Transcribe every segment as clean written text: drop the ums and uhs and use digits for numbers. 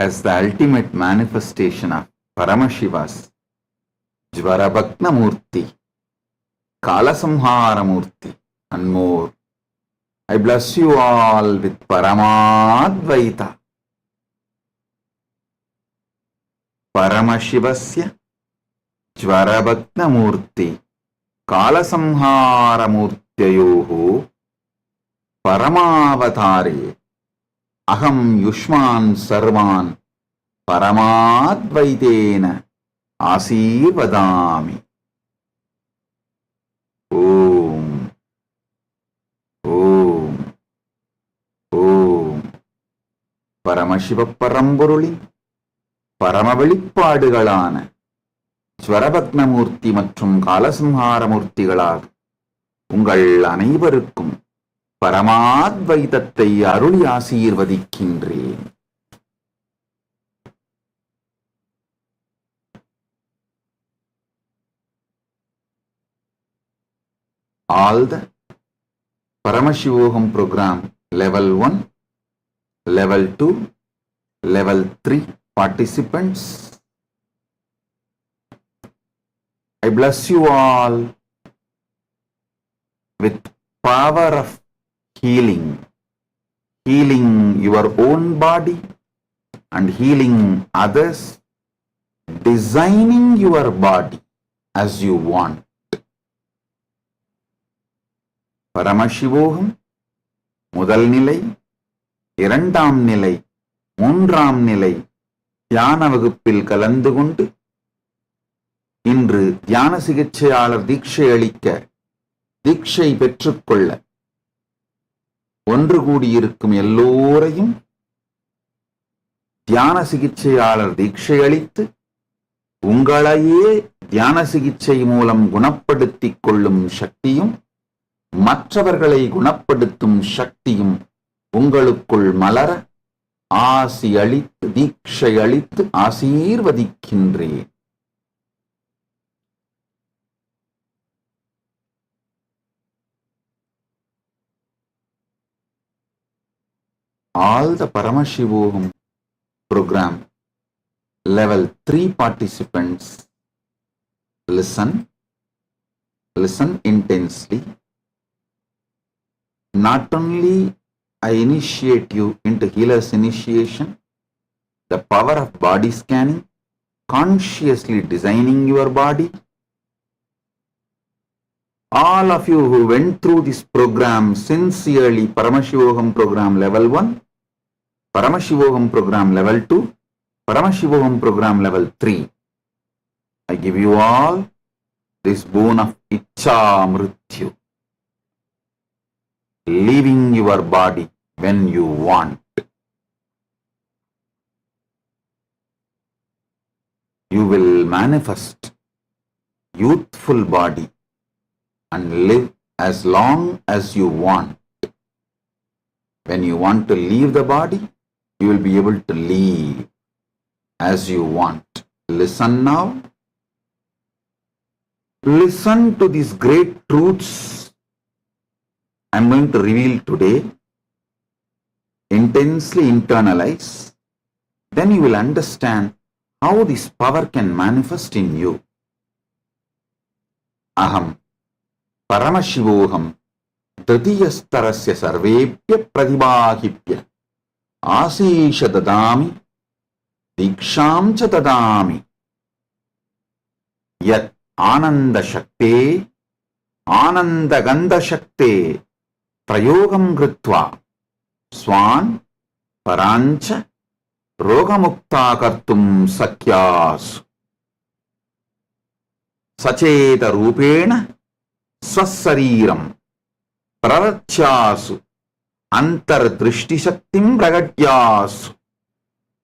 as the ultimate manifestation of Paramashiva's Jvarabhagna Murti, Kalasamhara Murti, and more. I bless you all with Paramadvaita. Paramashivasya Jvarabhagna Murti, Kalasamhara Murtyayoho Paramavatare Aham Yushman Sarvan Paramadvaitena Asirvadami. Om. Om. Om. Paramashiva Paramburuli பரமவெளிப்பாடுகளான ஸ்வரபக்னமூர்த்தி மற்றும் காலசம்ஹாரமூர்த்திகளாக உங்கள் அனைவருக்கும் பரமாத்வைதத்தை அருளி ஆசீர்வதிக்கின்றேன். All the Paramashivoham program level 1, level 2, level 3 participants, I bless you all with power of healing your own body and healing others, designing your body as you want. பரமசிவோகம் முதல் நிலை, இரண்டாம் நிலை, மூன்றாம் நிலை தியான வகுப்பில் கலந்து கொண்டு இன்று தியான சிகிச்சையாளர் தீட்சை அளிக்க, தீட்சை பெற்றுக்கொள்ள ஒன்று கூடியிருக்கும் எல்லோரையும் தியான சிகிச்சையாளர் தீட்சை அளித்து உங்களையே தியான சிகிச்சை மூலம் குணப்படுத்திக் கொள்ளும் சக்தியும் மற்றவர்களை குணப்படுத்தும் சக்தியும் உங்களுக்குள் மலர ஆசி அளித்து தீட்சை அளித்து ஆசீர்வதிக்கின்றேன். All the Paramashivoham program level 3 participants listen intensely. Not only I initiate you into healer's initiation, the power of body scanning, consciously designing your body. All of you who went through this program sincerely, Paramashivoham program level 1, Paramashivoham program level 2, Paramashivoham program level 3, I give you all this boon of Ichcha Mrityu, leaving your body when you want. You will manifest youthful body and live as long as you want. When you want to leave the body, you will be able to leave as you want. Listen now. Listen to these great truths I am going to reveal today. Intensely internalize. Then you will understand how this power can manifest in you. Aham Paramashivoham Tritiyastarasya Sarvepya Pratibahipya Asisha Dadami Diksham Cha Dadami Yat Ananda Shakte Ananda Gandha Shakte Prayogam Kritva Swan Parancha Rogamukta Kartum Sakyasu Sacheta Rupena Swasariram Prarachyasu Antar Drishti Shaktim Pragatyasu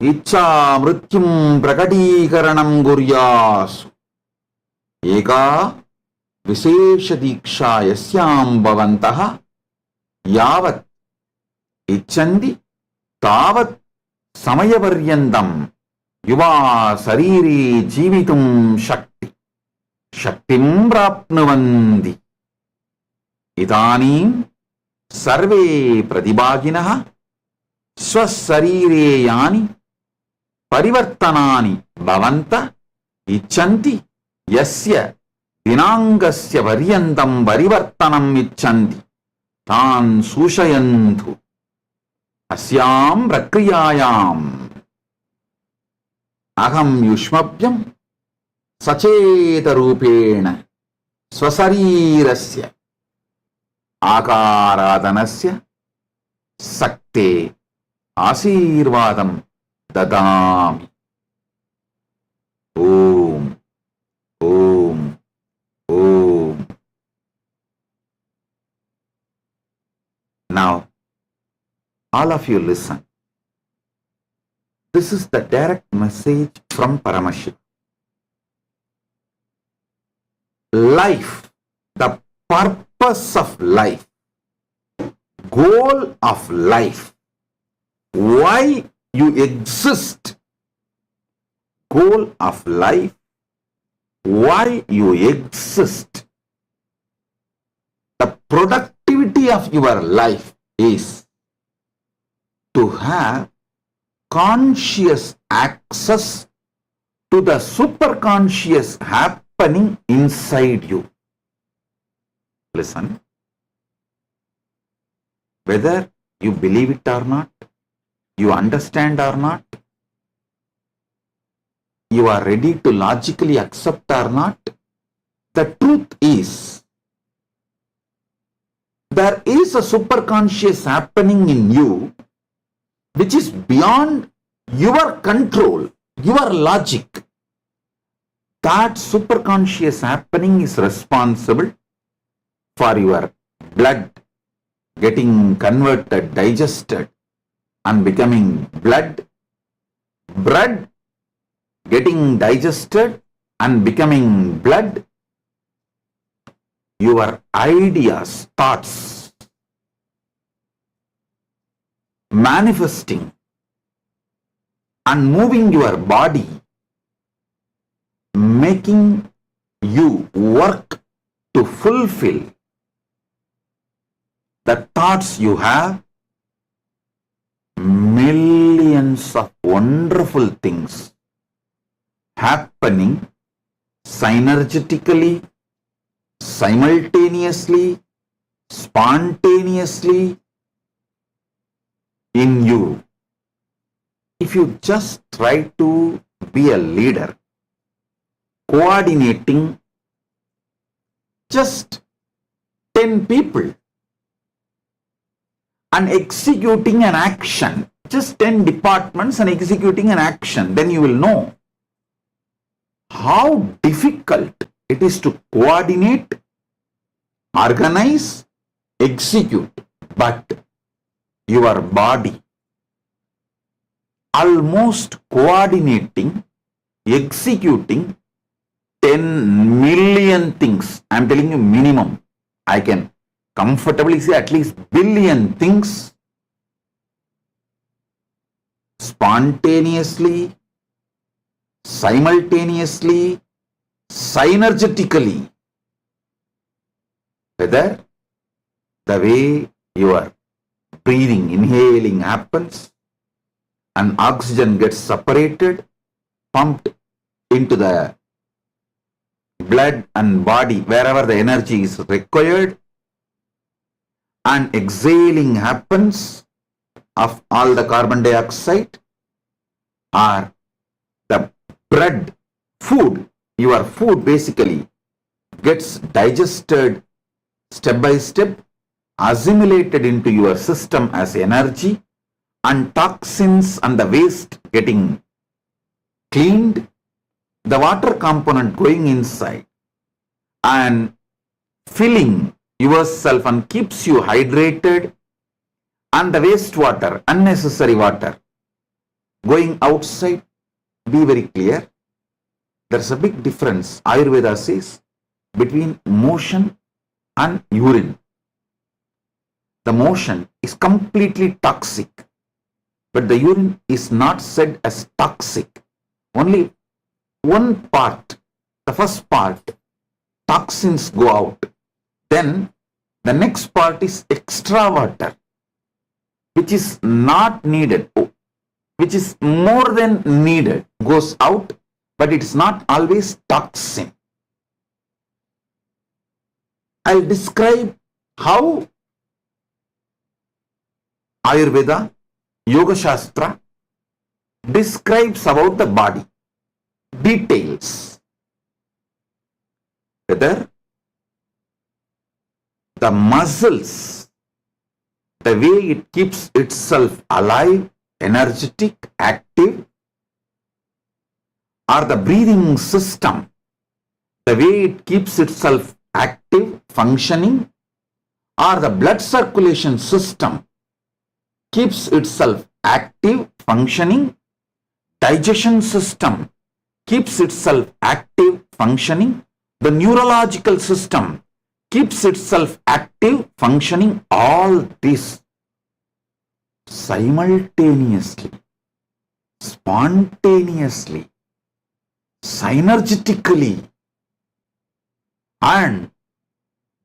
Ichcha Mrityum Prakatikaranam Guryasu Eka Visesha Diksha Yasyam Bhavantaha Yavat Ichchandi Tavat Samayaparyandam Yuva Sariri Jeevitum Shakti Shaktim Prapnuvandi Idanim Sarve Pratibhaginaha Swasarire Yani పరివర్తనాని భవంత ఇచ్చంతి యస్య దినాంగస్య పర్యంతం పరివర్తనం ఇచ్చంతి తాన్ సూచయంతు అస్యాం ప్రక్రియాయాం అహం యుష్మభ్యం సచేతరూపేణ స్వశరీరస్య ఆకారాదనస్య శక్తే ఆశీర్వాదం దదామి. ఓం ఓం ఓం. Now, all of you listen. This is the direct message from Paramashiva. Life, the purpose of life, goal of life, why you exist, goal of life, why you exist, the productivity of your life is to have conscious access to the superconscious happening inside you. Listen. Whether you believe it or not, you understand or not, you are ready to logically accept or not, the truth is there is a superconscious happening in you which is beyond your control, your logic. That superconscious happening is responsible for your blood getting converted, digested and becoming blood, blood getting digested and becoming blood, your ideas, thoughts manifesting and moving your body, making you work to fulfill the thoughts you have. Millions of wonderful things happening synergetically, simultaneously, spontaneously in you. If you just try to be a leader, coordinating just 10 people and executing an action, just 10 departments and executing an action, then you will know how difficult it is to coordinate, organize, execute. But your body almost coordinating, executing 10 million things. I am telling you minimum. I can comfortably say at least billion things spontaneously, simultaneously, synergetically. Whether the way your breathing, inhaling happens and oxygen gets separated, pumped into the blood and body wherever the energy is required, and exhaling happens of all the carbon dioxide, or the bread, food, your food basically gets digested step by step, assimilated into your system as energy, and toxins and the waste getting cleaned, the water component going inside and filling yourself and keeps you hydrated, and the wastewater, unnecessary water going outside. Be very clear. There's a big difference, Ayurveda says, between motion and urine. The motion is completely toxic, but the urine is not said as toxic. Only one part, the first part, toxins go out. Then the next part is extra water, which is not needed. which is more than needed, goes out, but it's not always toxin. I'll describe how Ayurveda, Yoga Shastra describes about the body, details, whether the muscles, the way it keeps itself alive, energetic, active, or the breathing system, the way it keeps itself active, functioning, or the blood circulation system keeps itself active, functioning, digestion system keeps itself active, functioning, the neurological system keeps itself active, functioning, all this simultaneously, spontaneously, synergetically, and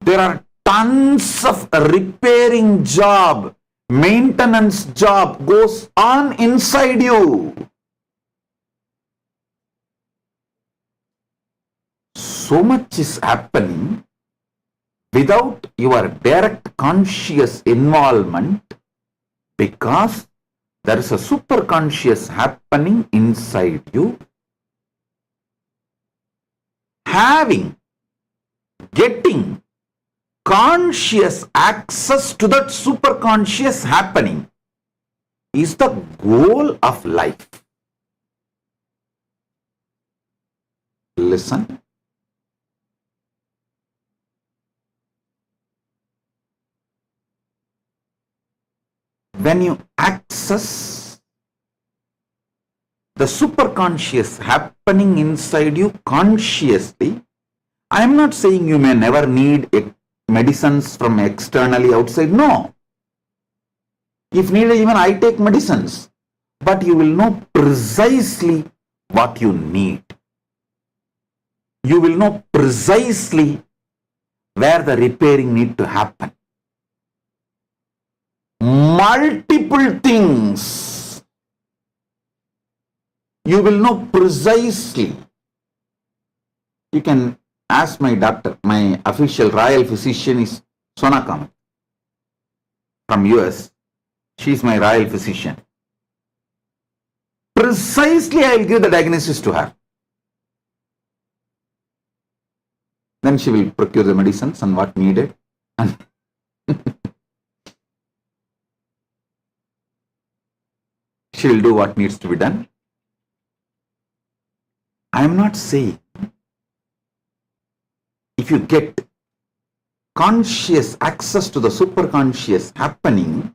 there are tons of repairing job, maintenance job goes on inside you. So much is happening without your direct conscious involvement, because there is a superconscious happening inside you, getting conscious access to that superconscious happening is the goal of life. Listen. When you access the superconscious happening inside you consciously, I am not saying you may never need medicines from externally outside. No. If needed, even I take medicines. But you will know precisely what you need. You will know precisely where the repairing need to happen. Multiple things. You will know precisely. You can ask my doctor. My official royal physician is Sona Kamath from US. She is my royal physician. Precisely I will give the diagnosis to her. Then she will procure the medicines and what needed. And she will do what needs to be done. I am not saying if you get conscious access to the superconscious happening,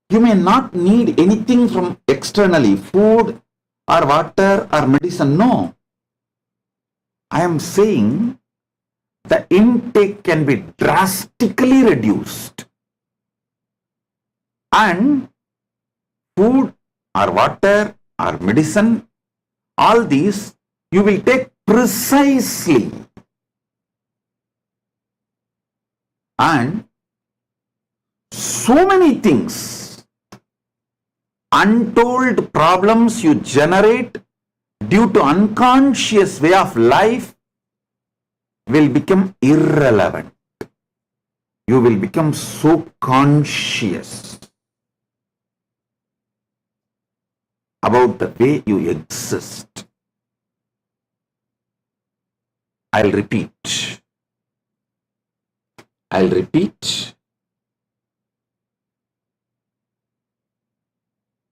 you may not need anything from externally, food or water or medicine. No. I am saying the intake can be drastically reduced. And food or water or medicine, all these you will take precisely. And so many things, untold problems you generate due to unconscious way of life will become irrelevant. You will become so conscious about the way you exist. I'll repeat.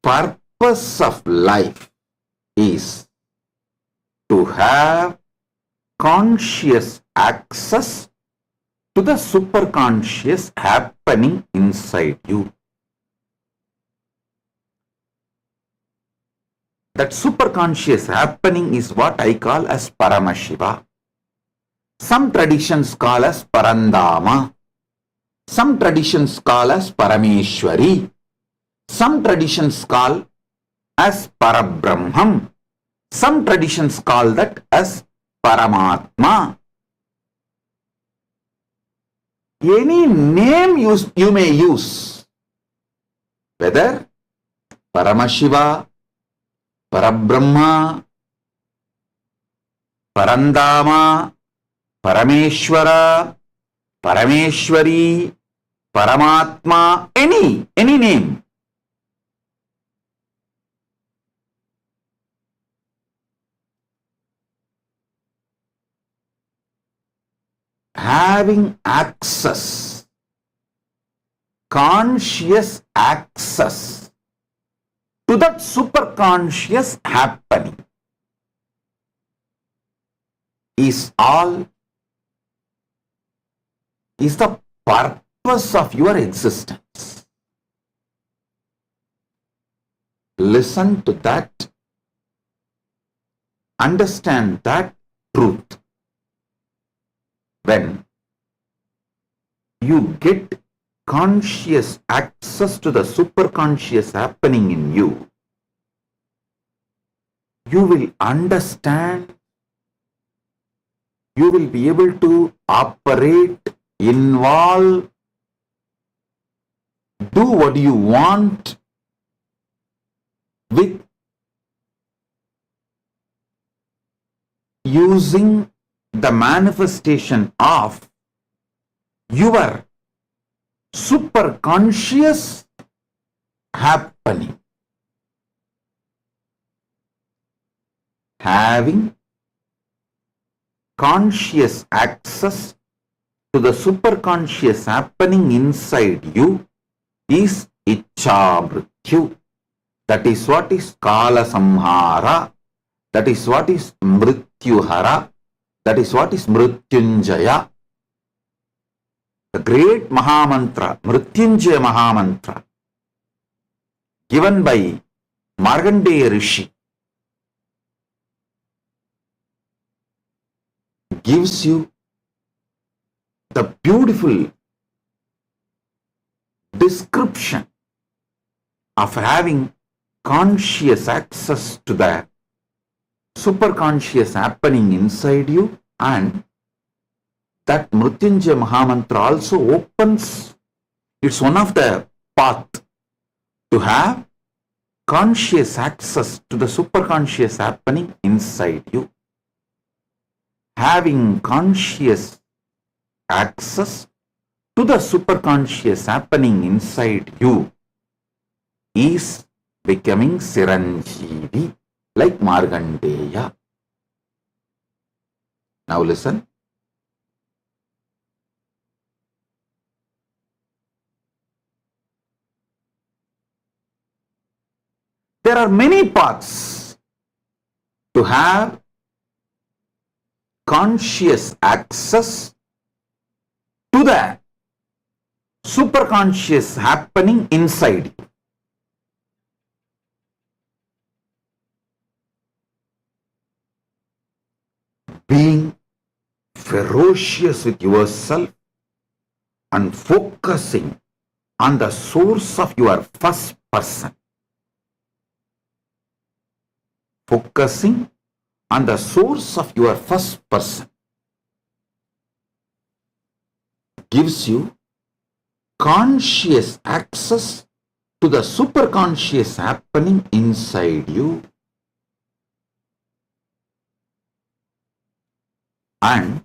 Purpose of life is to have conscious access to the superconscious happening inside you. That superconscious happening is what I call as Paramashiva. Some traditions call as Parandama. Some traditions call as Parameshwari. Some traditions call as Parabrahman. Some traditions call that as Paramatma. Any name you may use, whether Paramashiva, Parabrahma, Parandama, Parameshwara, Parameshwari, Paramatma, any name. Having access, conscious access to that superconscious happening is the purpose of your existence. Listen to that, understand that truth. When you get conscious access to the superconscious happening in you, you will understand, you will be able to operate, involve, do what you want with using the manifestation of your superconscious happening. Having conscious access to the superconscious happening inside you is Ichcha Mrityu. That is what is Kala Samhara. That is what is Mrityuhara. That is what is Mrityunjaya. The great Mahamantra, Mrityunjaya Mahamantra, given by Markandeya Rishi, gives you the beautiful description of having conscious access to the superconscious happening inside you, and that Mrityunjaya Mahamantra also opens, it's one of the path to have conscious access to the superconscious happening inside you. Having conscious access to the superconscious happening inside you is becoming Siranjeevi, like Markandeya. Now listen. There are many paths to have conscious access to the superconscious happening inside you. Being ferocious with yourself and focusing on the source of your first person. Focusing on the source of your first person gives you conscious access to the superconscious happening inside you, and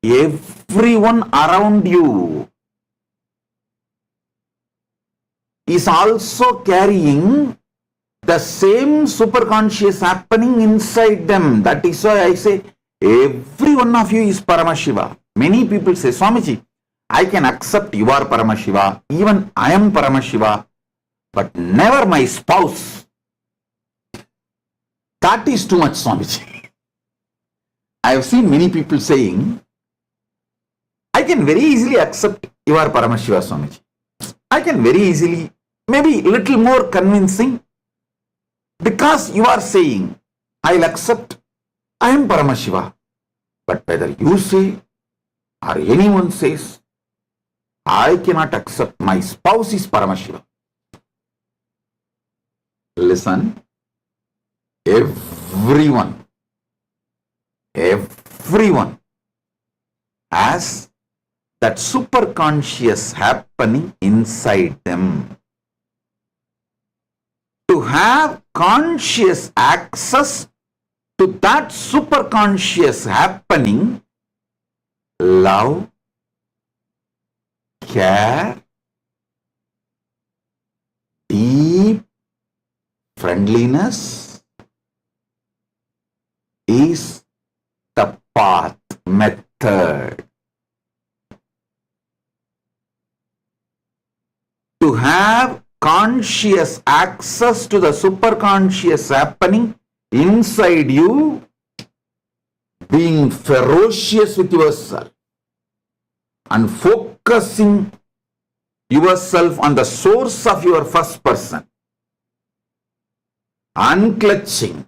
everyone around you is also carrying the same superconscious happening inside them. That is why I say every one of you is Paramashiva. Many people say, Swamiji, I can accept you are Paramashiva, even I am Paramashiva, but never my spouse. That is too much, Swamiji. I have seen many people saying, I can very easily accept you are Paramashiva, Swamiji. I can very easily, maybe little more convincing, because you are saying, I'll accept, I am Paramashiva. But whether you say or anyone says, I cannot accept my spouse is Paramashiva. Listen, everyone has that superconscious happening inside them. to have conscious access to that superconscious happening, love, care, deep friendliness is the path, method. To have conscious access to the superconscious happening inside you, being ferocious with yourself and focusing yourself on the source of your first person, unclutching,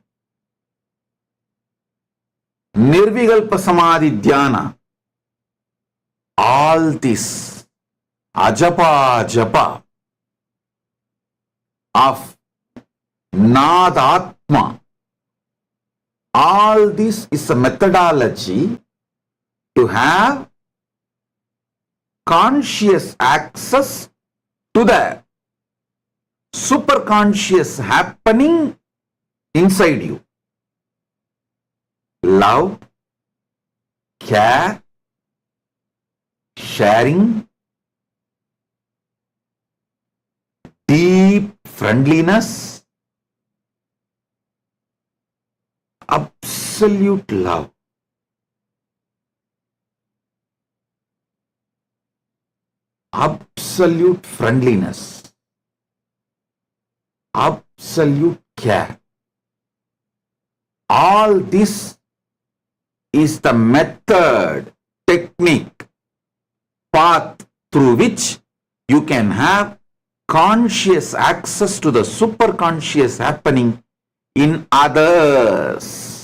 nirvikalpa samadhi dhyana, all this ajapa japa of Nadatma, all this is a methodology to have conscious access to the superconscious happening inside you. Love, care, sharing, deep friendliness, absolute love. Absolute friendliness, absolute care. All this is the method, technique, path through which you can have conscious access to the superconscious happening in others.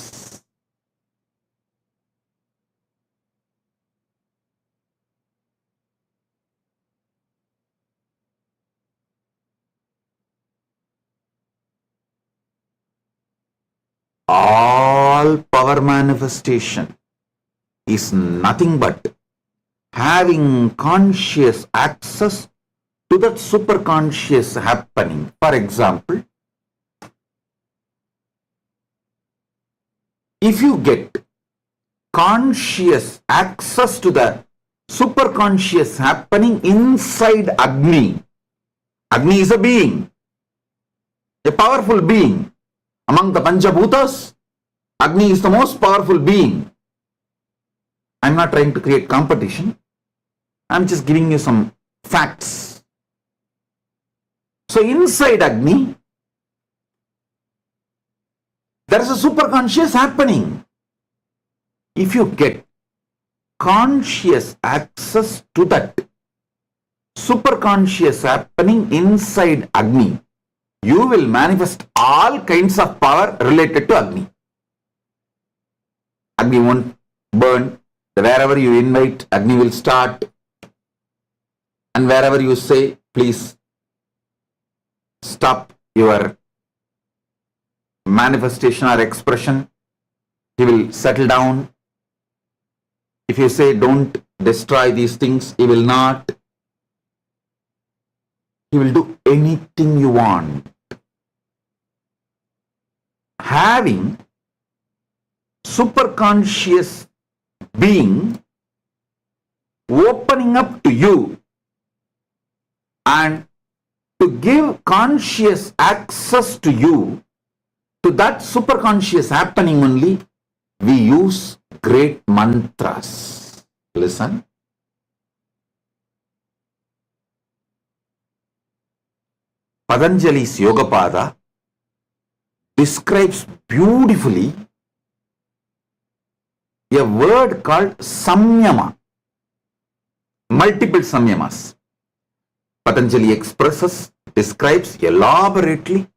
All power manifestation is nothing but having conscious access to that superconscious happening. For example, if you get conscious access to the superconscious happening inside Agni, Agni is a being, a powerful being. Among the Panchabhutas, Agni is the most powerful being. I'm not trying to create competition. I'm just giving you some facts. So inside Agni, there is a superconscious happening. If you get conscious access to that superconscious happening inside Agni, you will manifest all kinds of power related to Agni. Agni won't burn. Wherever you invite, Agni will start. And wherever you say, please stop your manifestation or expression, he will settle down. If you say, don't destroy these things, he will not. He will do anything you want. Having superconscious being opening up to you and to give conscious access to you to that superconscious happening only, we use great mantras. Listen. Patanjali's Yogapada describes beautifully a word called samyama, multiple samyamas. Patanjali expresses, describes elaborately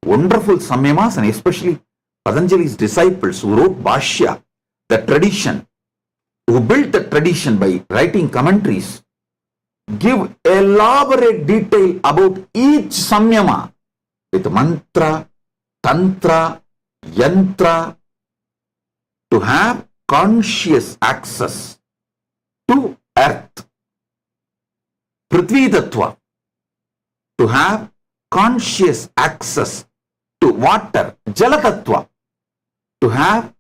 wonderful samyamas, and especially Patanjali's disciples who wrote Bhashya, the tradition, who built the tradition by writing commentaries, give elaborate detail about each samyama with mantra, tantra, yantra, to have conscious access to earth. Prithvi Tattva, to have conscious access to water, Jala Tattva, to have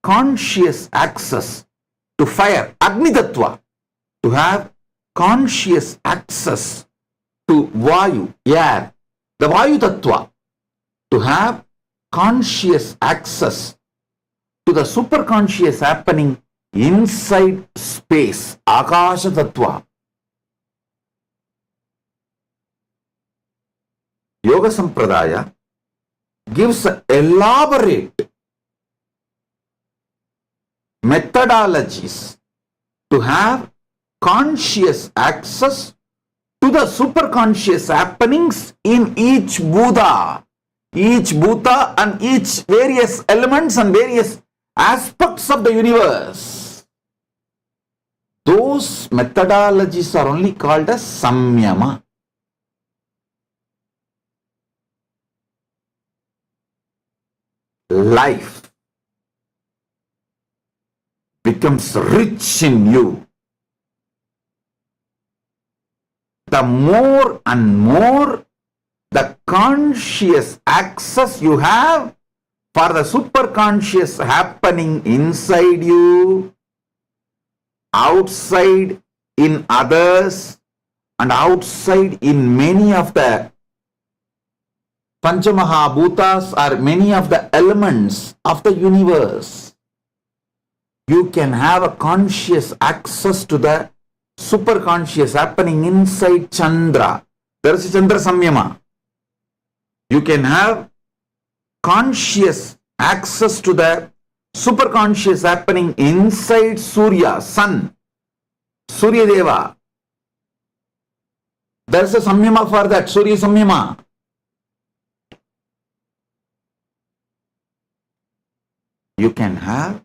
conscious access to fire, Agni Tattva, to have conscious access to Vayu, air, the Vayu Tattva, to have conscious access to the superconscious happening inside space, Akasha Tattva. Yoga Sampradaya gives elaborate methodologies to have conscious access to the superconscious happenings in each Buddha, and each various elements and various aspects of the universe. Those methodologies are only called as samyama. Life becomes rich in you the more and more the conscious access you have for the superconscious happening inside you, outside in others, and outside in many of the Panchamahabhutas or many of the elements of the universe. You can have a conscious access to the superconscious happening inside Chandra. There is Chandra Samyama. You can have conscious access to the superconscious happening inside Surya, Sun, Surya Deva. There is a Samyama for that, Surya Samyama. You can have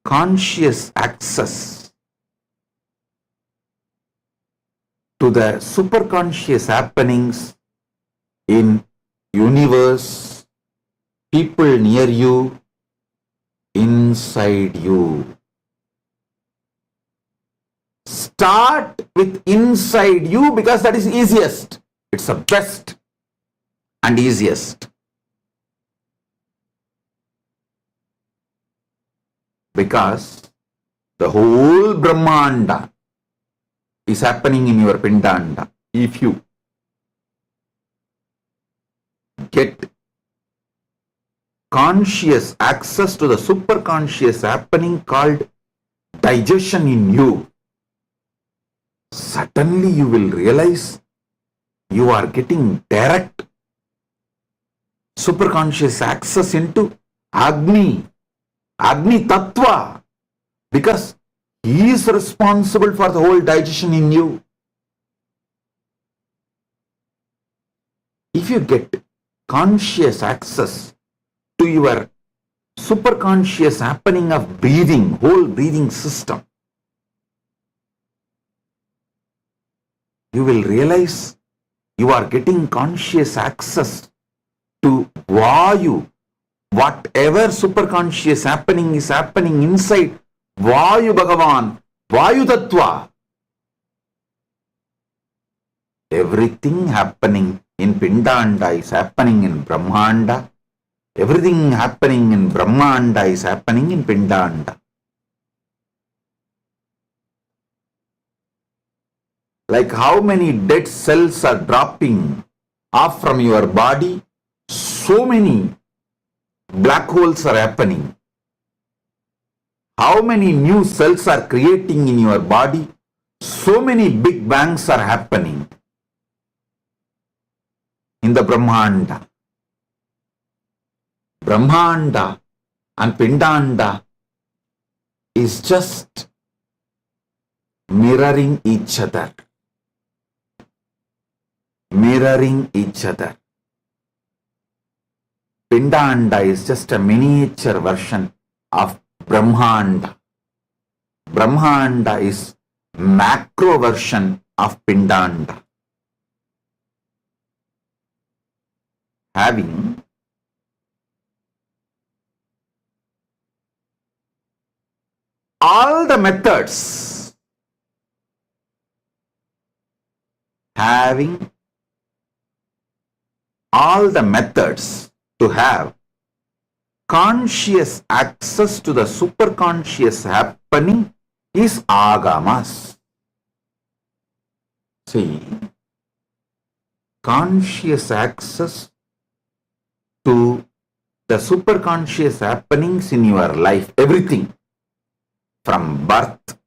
conscious access to the superconscious happenings in universe, people near you, inside you. Start with inside you because that is easiest. It's the best and easiest. Because the whole Brahmanda is happening in your Pindanda. If you get conscious access to the superconscious happening called digestion in you, suddenly you will realize you are getting direct superconscious access into Agni Tattva, because he is responsible for the whole digestion in you. If you get conscious access to your superconscious happening of breathing, whole breathing system, you will realize you are getting conscious access to Vayu. Whatever superconscious happening is happening inside Vayu Bhagavan, Vayu Tattva. Everything happening in Pindanda is happening in Brahmanda. Everything happening in Brahmanda is happening in Pindanda. Like how many dead cells are dropping off from your body, so many black holes are happening. How many new cells are creating in your body, so many big bangs are happening in the Brahmanda. Brahmanda and Pindanda is just mirroring each other. Mirroring each other. Pindanda is just a miniature version of Brahmanda. Brahmanda is macro version of Pindanda. Having all the methods, having all the methods to have conscious access to the superconscious happening is agamas. See, conscious access to the superconscious happenings in your life, everything from birth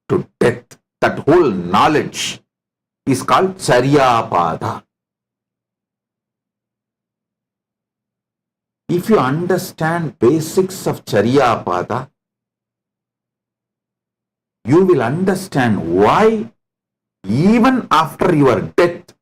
to death, that whole knowledge is called charyapada. If you understand basics of charyapada, you will understand why even after your death,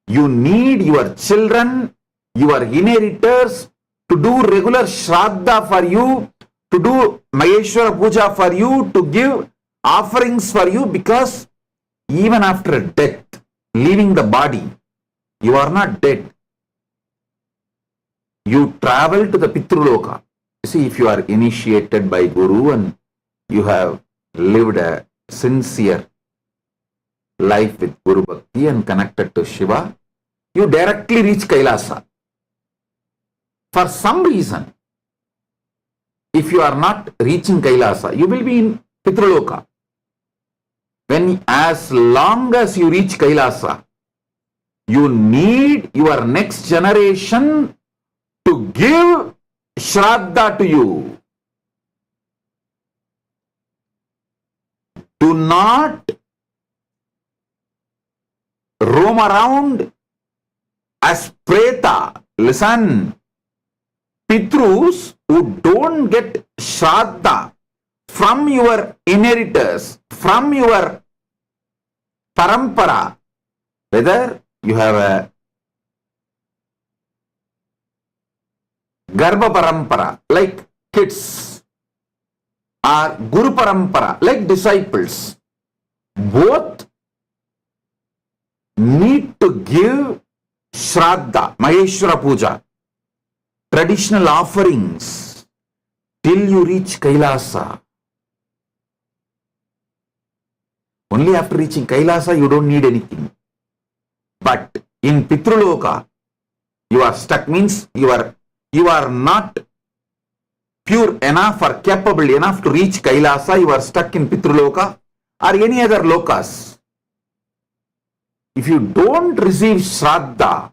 you need your children, your inheritors to do regular shraddha for you, to do Maheshwara Puja for you, to give offerings for you, because even after death, leaving the body, you are not dead. You travel to the Pitruloka. See, if you are initiated by Guru and you have lived a sincere life with Guru Bhakti and connected to Shiva, you directly reach Kailasa. For some reason, if you are not reaching Kailasa, you will be in Pitruloka. As long as you reach Kailasa, you need your next generation to give shraddha to you. Do not roam around as preta. Listen, Pitrus who don't get shraddha from your inheritors, from your parampara, whether you have a Garbha Parampara, like kids, or Guru Parampara, like disciples, both need to give Shraddha, Maheshwara Puja, traditional offerings, till you reach Kailasa. Only after reaching Kailasa, you don't need anything. But in Pitruloka, you are stuck, means you are not pure enough or capable enough to reach Kailasa. You are stuck in Pitruloka or any other lokas. If you don't receive Shraddha,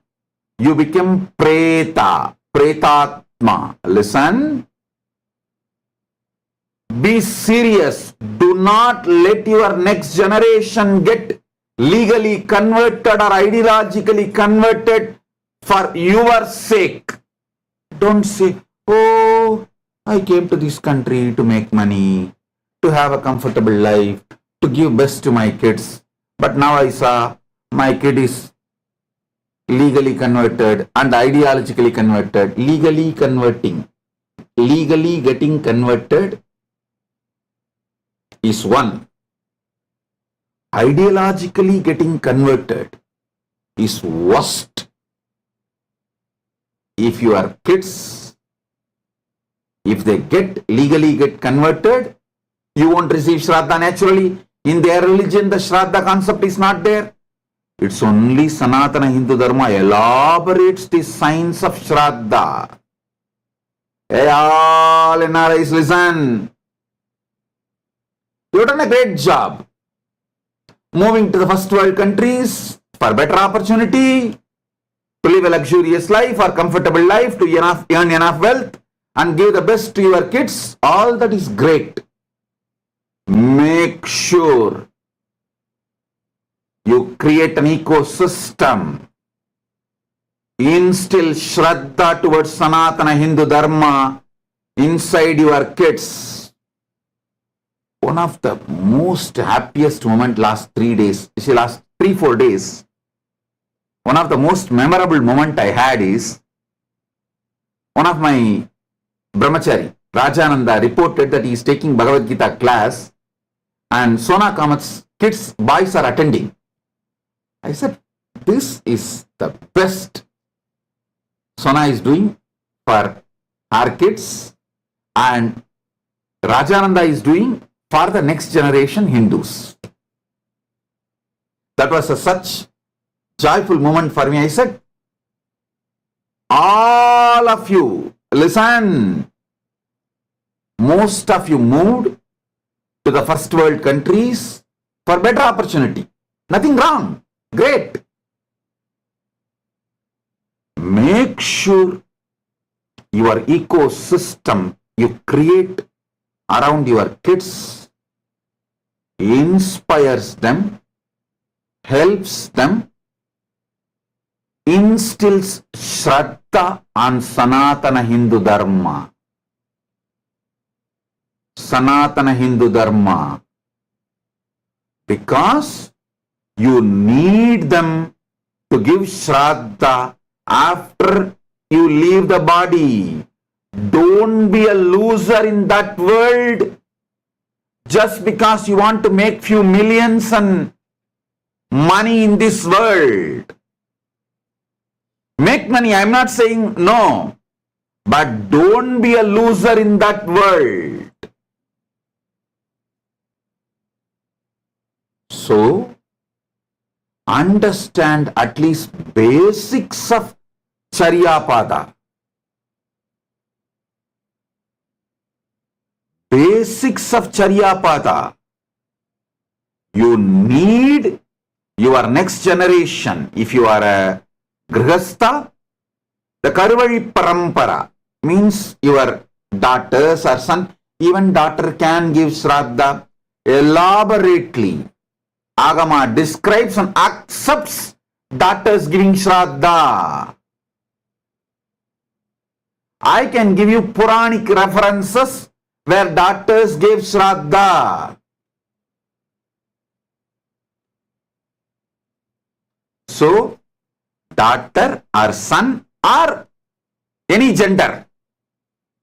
you become Preta, Pretatma. Listen, be serious. Do not let your next generation get legally converted or ideologically converted for your sake. Don't say, oh, I came to this country to make money, to have a comfortable life, to give best to my kids. But now I saw my kid is legally converted and ideologically converted. Legally converting, legally getting converted is one. Ideologically getting converted is worst. If your kids, if they legally get converted, you won't receive Shraddha naturally. In their religion, the Shraddha concept is not there. It's only Sanatana Hindu Dharma elaborates the science of Shraddha. Hey, all NRIs, listen. You've done a great job moving to the first world countries for better opportunity, to live a luxurious life or comfortable life, to earn enough wealth and give the best to your kids. All that is great. Make sure you create an ecosystem. Instill Shraddha towards Sanatana Hindu Dharma inside your kids. One of the most happiest moment last 3 days, last 3-4 days, one of the most memorable moment I had is, one of my brahmachari, Rajananda, reported that he is taking Bhagavad Gita class and Sona Kamat's kids, boys are attending. I said, this is the best Sona is doing for our kids and Rajananda is doing for the next generation Hindus. That was such joyful moment for me. I said, All of you, listen, most of you moved to the first world countries for better opportunity. Nothing wrong. Great. Make sure your ecosystem you create around your kids inspires them, helps them, instills Shraddha on Sanatana Hindu Dharma. Sanatana Hindu Dharma. Because you need them to give Shraddha after you leave the body. Don't be a loser in that world just because you want to make few millions and money in this world. Make money, I'm not saying no, but don't be a loser in that world. So, understand at least basics of Charyapada. Basics of Charyapada. You need your next generation. If you are a Grihastha, the Karvali Parampara means your daughters or son, even daughter can give Shraddha elaborately. Agama describes and accepts daughters giving Shraddha. I can give you Puranic references where daughters gave Shraddha. So, daughter or son or any gender,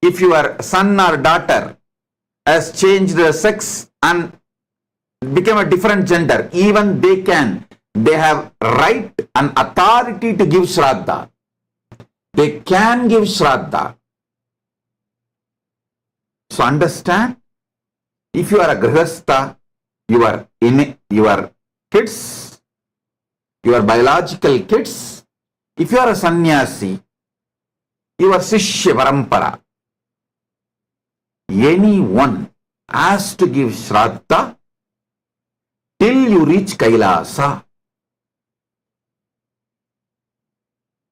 if your son or daughter has changed the sex and become a different gender, even they have right and authority to give Shraddha. They can give Shraddha. So understand, if you are a Grihastha, your kids, your biological kids, if you are a sannyasi, your Sishya Parampara, anyone has to give Shraddha till you reach Kailasa.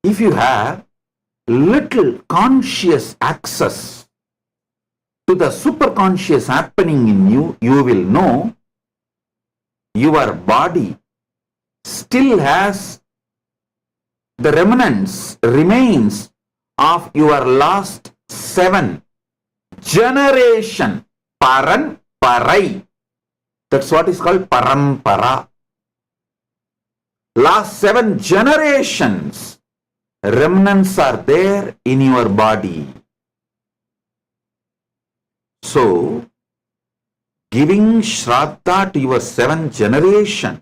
If you have little conscious access to the superconscious happening in you, you will know your body still has the remains of your last 7 generation. Paran Parai. That's what is called Parampara. Last 7 generations, remnants are there in your body. So, giving Shraddha to your 7th generation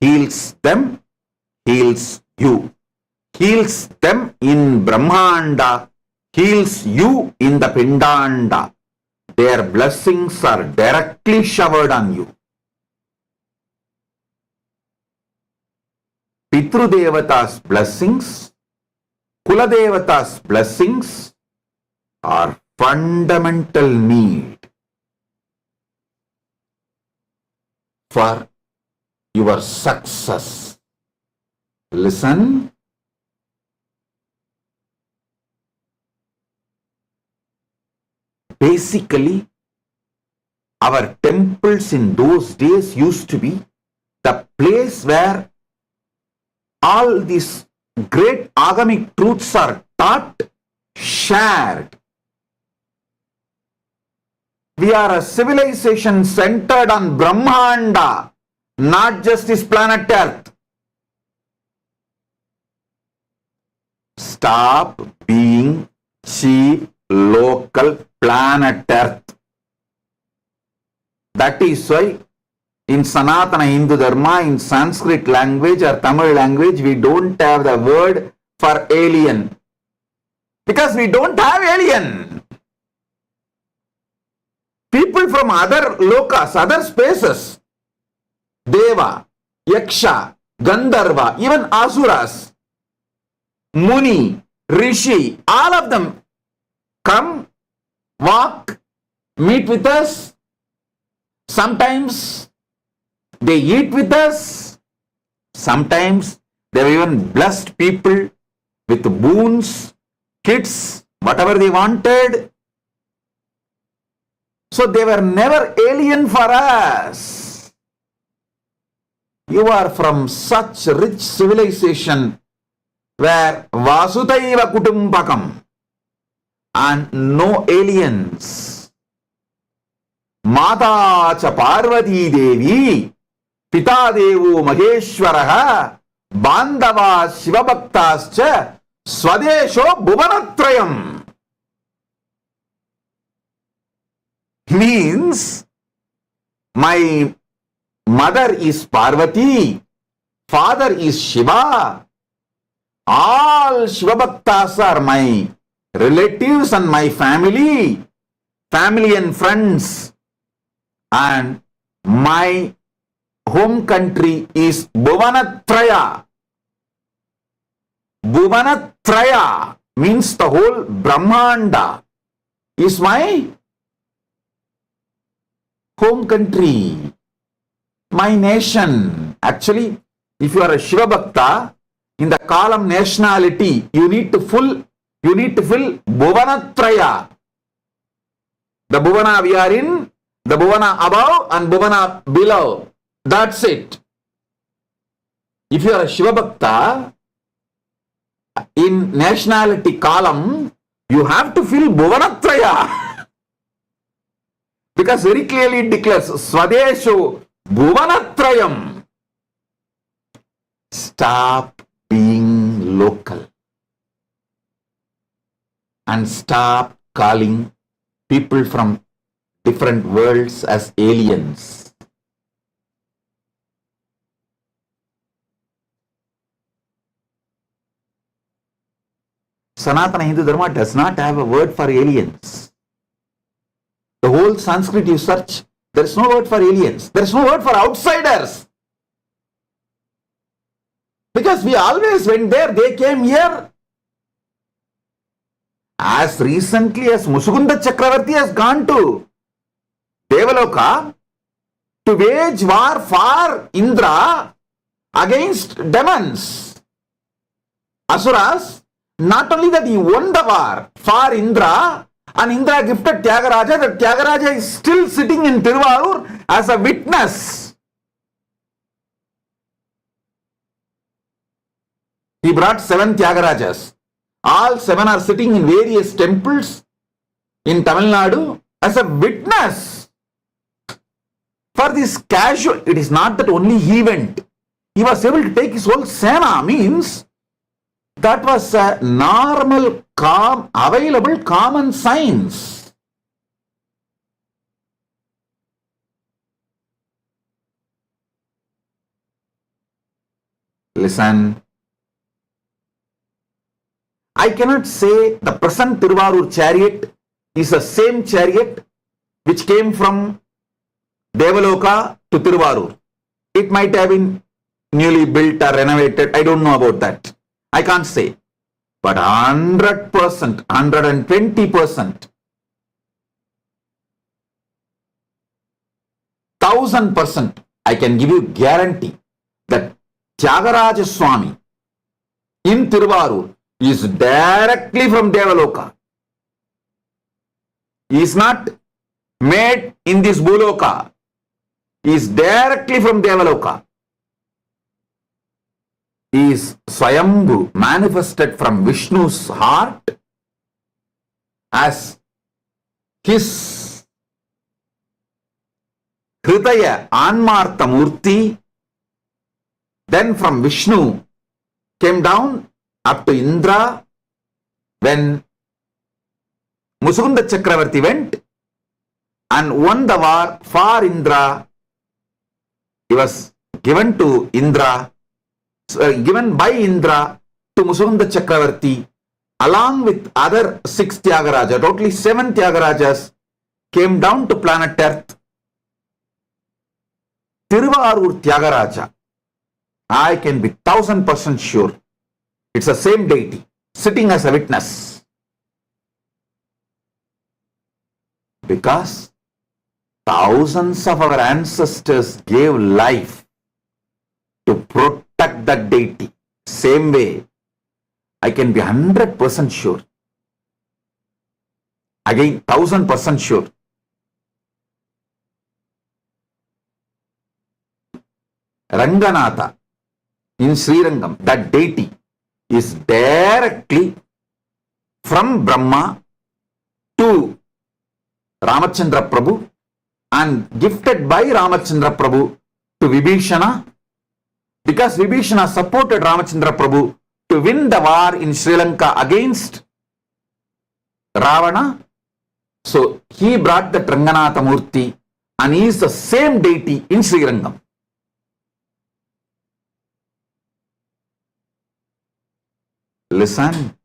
heals them, heals you. Heals them in Brahmanda, heals you in the Pindanda. Their blessings are directly showered on you. Pitru Devata's blessings, Kula Devata's blessings are fundamental need for your success. Listen. Basically, our temples in those days used to be the place where all these great agamic truths are taught, shared. We are a civilization centered on Brahmanda, not just this planet Earth. Stop being cheap, local, planet Earth. That is why in Sanatana Hindu Dharma, in Sanskrit language or Tamil language, we don't have the word for alien. Because we don't have alien. People from other lokas, other spaces, Deva, Yaksha, Gandharva, even Asuras, Muni, Rishi, all of them come, walk, meet with us. Sometimes they eat with us. Sometimes they have even blessed people with boons, kids, whatever they wanted. So they were never alien for us. You are from such rich civilization where Vasudhaiva Kutumbakam and no aliens. Mata cha Parvati Devi, Pita Devu Maheshwaraha, Bandava Shivabhaktascha, Swadesho Bhuvanatrayam. Means my mother is Parvati, father is Shiva. All Shiva Bhaktas are my relatives and my family and friends. And my home country is Bhuvanatraya. Bhuvanatraya means the whole Brahmanda is my home country, my nation. Actually, if you are a Shiva Bhakta, in the column nationality, you need to fill Bhuvanatraya. The Bhuvana we are in, the Bhuvana above and Bhuvana below. That's it. If you are a Shiva Bhakta, in nationality column, you have to fill Bhuvanatraya. Because very clearly it declares Swadesho Bhuvanatrayam. Stop being local and stop calling people from different worlds as aliens. Sanatana Hindu Dharma does not have a word for aliens. The whole Sanskrit you search, there is no word for aliens. There is no word for outsiders. Because we always went there, they came here. As recently as Mushugunda Chakravarti has gone to Devaloka to wage war for Indra against demons, Asuras. Not only that he won the war for Indra, and Indra gifted Tyagaraja, that Tyagaraja is still sitting in Tiruvarur as a witness. He brought 7 Tyagarajas. All 7 are sitting in various temples in Tamil Nadu as a witness. For this casual, it is not that only he went. He was able to take his whole Sena, means that was a normal, available common science. Listen. I cannot say the present Tiruvarur chariot is the same chariot which came from Devaloka to Tiruvarur. It might have been newly built or renovated. I don't know about that. I can't say. But 100%, 120%, 1000%, I can give you guarantee that Tyagaraja Swami in Tiruvarur is directly from Devaloka. He is not made in this Bhuloka. He is directly from Devaloka. He is Swayambhu, manifested from Vishnu's heart as his Hridaya Anmartha Murti. Then from Vishnu came down up to Indra when Mushugunda Chakravarti went and won the war for Indra. He was given to Indra, given by Indra to Mushugunda Chakravarti along with other 6 Tyagarajas. Totally 7 Tyagarajas came down to planet Earth. Tiruvarur Tyagaraja, I can be 1000% sure, It's the same deity sitting as a witness. Because thousands of our ancestors gave life to protect that deity. Same way, I can be 100% sure. Again, 1000% sure. Ranganatha in Srirangam, that deity is directly from Brahma to Ramachandra Prabhu and gifted by Ramachandra Prabhu to Vibhishana, because Vibhishana supported Ramachandra Prabhu to win the war in Sri Lanka against Ravana. So he brought the Ranganatha Murti and he is the same deity in Srirangam. Listen.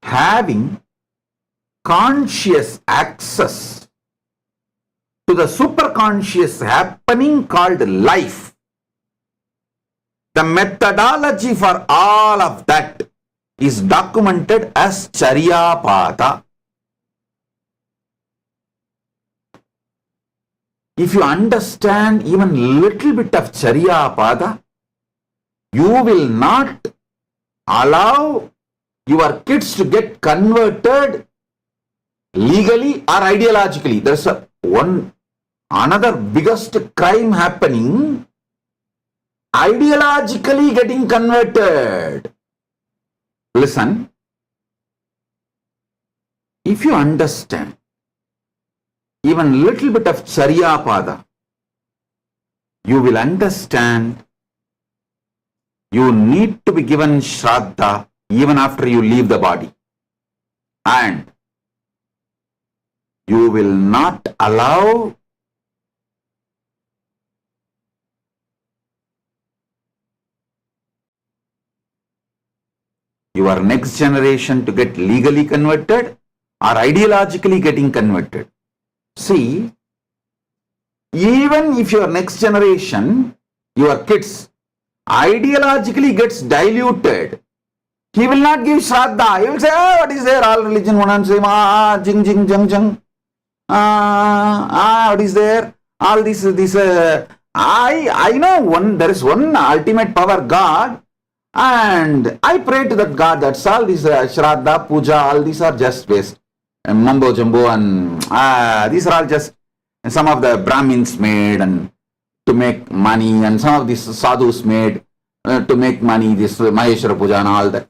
Having conscious access to the superconscious happening called life. The methodology for all of that is documented as Charyapada. If you understand even little bit of Charyapada, you will not allow your kids to get converted legally or ideologically. There's another biggest crime happening, ideologically getting converted. Listen, if you understand even little bit of Charyapada, you will understand you need to be given Shraddha even after you leave the body. And you will not allow your next generation to get legally converted or ideologically getting converted. See, even if your next generation, your kids, ideologically gets diluted, he will not give Shraddha. He will say, oh, what is there? All religion, one and same, jing, jing, jung, jung. What is there? All this, I know there is one ultimate power, God, and I pray to that God. That's all. This Shraddha, Puja, all these are just waste. And mumbo jumbo, and these are all just some of the Brahmins made and to make money, and some of these sadhus made to make money, this Maheshwara Puja and all that.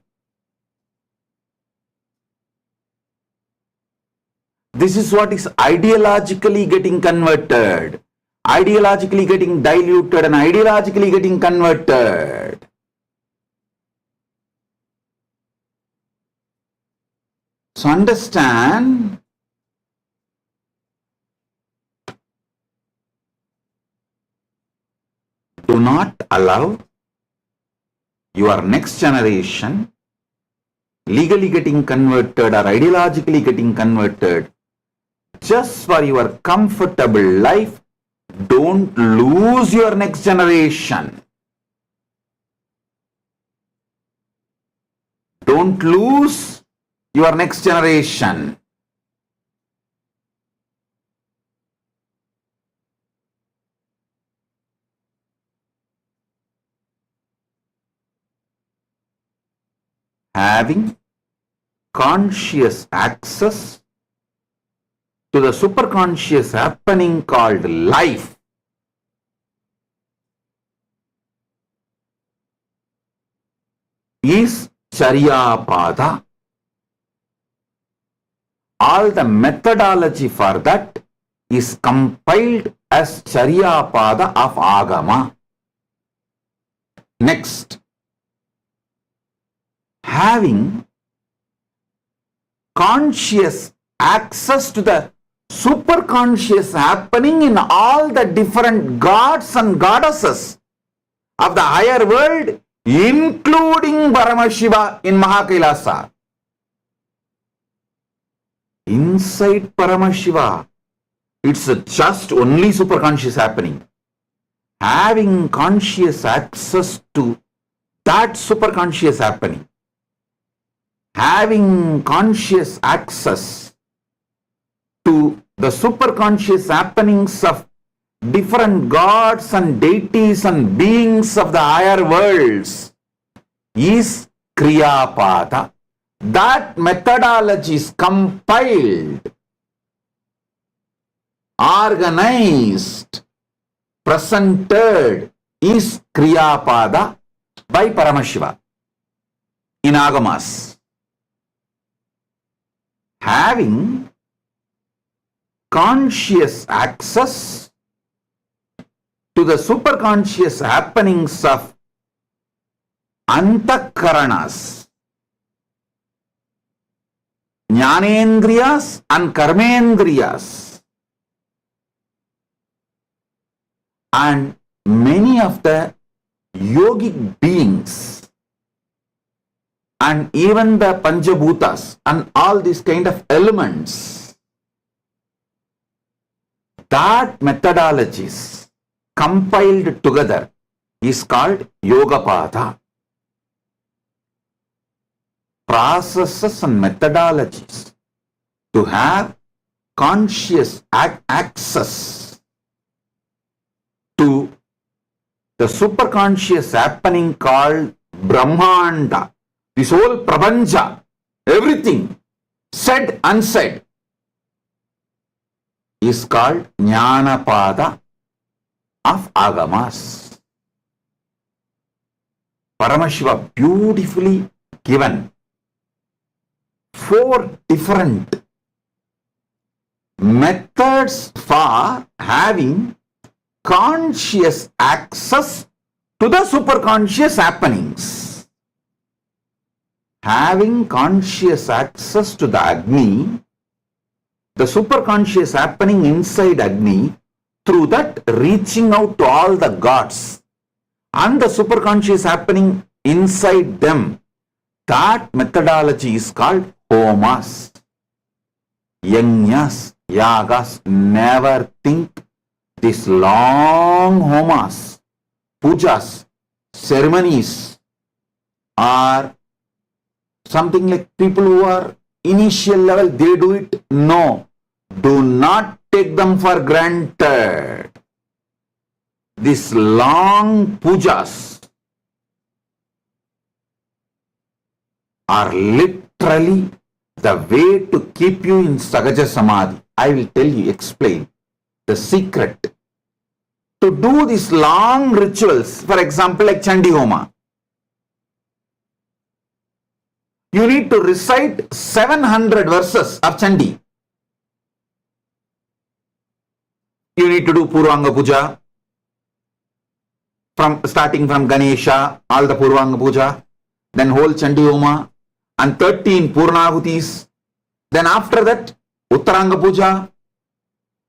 This is what is ideologically getting converted, ideologically getting diluted, and ideologically getting converted. So understand, do not allow your next generation legally getting converted or ideologically getting converted just for your comfortable life. Don't lose your next generation. Don't lose your next generation. Having conscious access to the superconscious happening called life is Charyapada. All the methodology for that is compiled as Charyapada of Agama. Next, having conscious access to the superconscious happening in all the different gods and goddesses of the higher world, including Paramashiva in Mahakailasa. Inside Paramashiva, It's just only superconscious happening. Having conscious access to that superconscious happening, having conscious access to the superconscious happenings of different gods and deities and beings of the higher worlds is Kriyapada. That methodology is compiled, organized, presented is Kriyapada by Paramashiva in Agamas. Having conscious access to the superconscious happenings of Antakaranas, Jnanendriyas and Karmendriyas, and many of the yogic beings, and even the Panchabhutas and all these kind of elements, that methodologies compiled together is called Yogapada. Processes and methodologies to have conscious access to the superconscious happening called Brahmanda, this whole Prapancha, everything, said, unsaid, is called Jnanapada of Agamas. Paramashiva beautifully given 4 different methods for having conscious access to the superconscious happenings. Having conscious access to the Agni, the superconscious happening inside Agni, through that reaching out to all the gods and the superconscious happening inside them, that methodology is called Homas. Yajnas, Yagas, never think these long Homas, pujas, ceremonies are something like people who are initial level, they do it. No, do not take them for granted. These long pujas are literally the way to keep you in Sagaja Samadhi. I will tell you, explain the secret. To do these long rituals, for example, like Chandi Homa, you need to recite 700 verses of Chandi. You need to do Purvanga Puja, starting from Ganesha, all the Purvanga Puja, then whole Chandi Homa, and 13 Purnahutis. Then after that, Uttaranga Puja.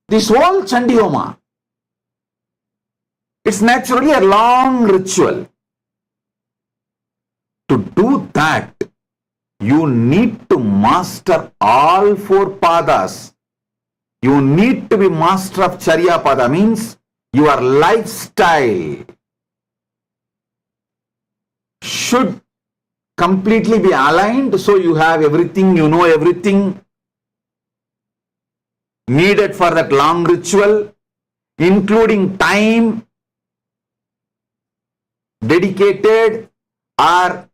This whole Chandi Homa, it's naturally a long ritual. To do that, you need to master all 4 padas. You need to be master of Charya Pada, means your lifestyle should completely be aligned, so you have everything, you know everything needed for that long ritual, including time dedicated or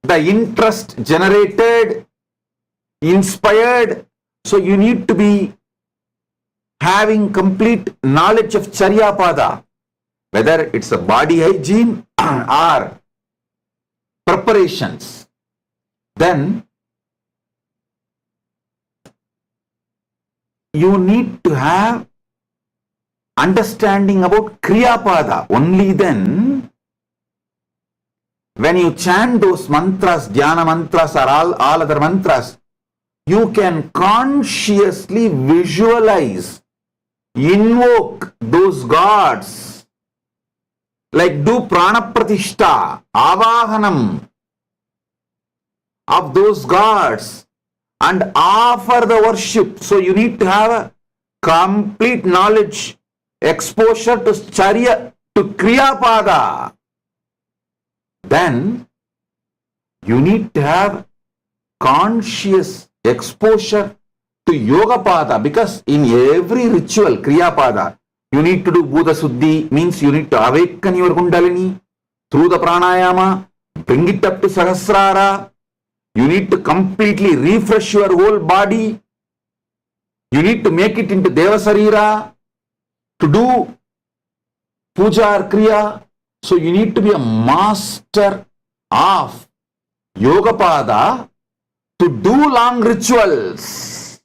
the interest generated, inspired. So you need to be having complete knowledge of Charya Pada, whether it's a body hygiene or preparations. Then you need to have understanding about Kriya Pada. Only then, when you chant those mantras, dhyana mantras or all other mantras, you can consciously visualize, invoke those gods, like do prana pratishta, avahanam of those gods and offer the worship. So you need to have a complete knowledge, exposure to charya, to kriyapada, then you need to have conscious exposure to yogapada, because in every ritual, kriyapada, you need to do Bhuta Suddhi, means you need to awaken your Kundalini through the pranayama, bring it up to Sahasrara. You need to completely refresh your whole body. You need to make it into Devasarira to do puja or kriya. So you need to be a master of yogapada to do long rituals.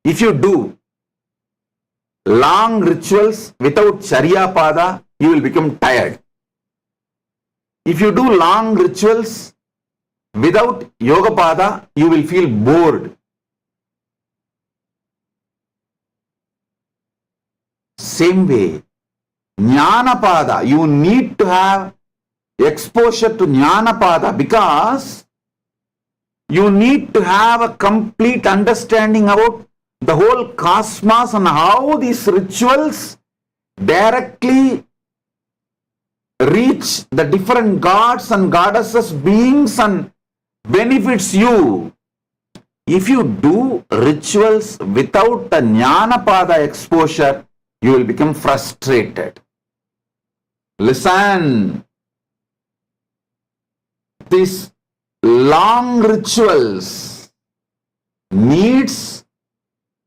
If you do long rituals without charyapada, you will become tired. If you do long rituals without yogapada, you will feel bored. Same way, Jnanapada, you need to have exposure to Jnanapada, because you need to have a complete understanding about the whole cosmos and how these rituals directly reach the different gods and goddesses, beings, and benefits you. If you do rituals without the Jnanapada exposure, you will become frustrated. Listen, these long rituals needs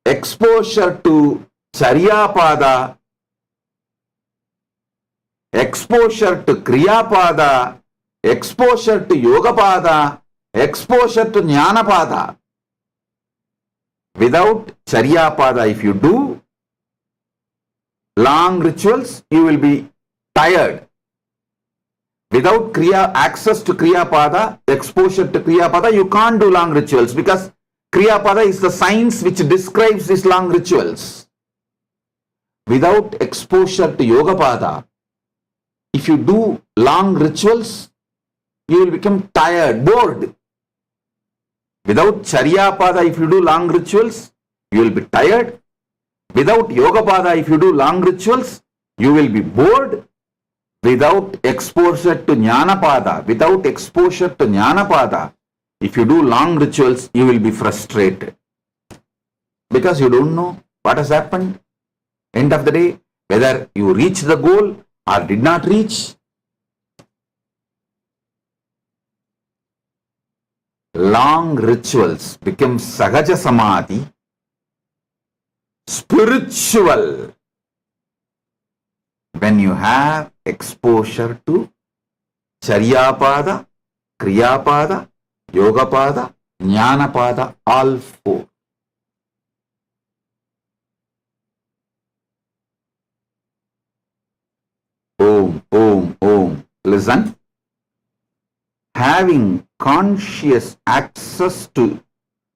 exposure to Charyapada, exposure to Kriyapada, exposure to Yogapada, exposure to Jnanapada. Without Charyapada, if you do long rituals, you will be tired. Without access to Kriyapada, exposure to Kriyapada, you can't do long rituals, because Kriyapada is the science which describes these long rituals. Without exposure to Yogapada, if you do long rituals, you will become tired, bored. Without Charyapada, if you do long rituals, you will be tired. Without Yogapada, if you do long rituals, you will be bored. Without exposure to Jnanapada, if you do long rituals, you will be frustrated. Because you don't know what has happened. End of the day, whether you reached the goal or did not reach. Long rituals become Sahaja Samadhi, spiritual, when you have exposure to Charyapada, Kriyapada, Yogapada, Jnanapada, all four. Om, Om, Om. Listen. Having conscious access to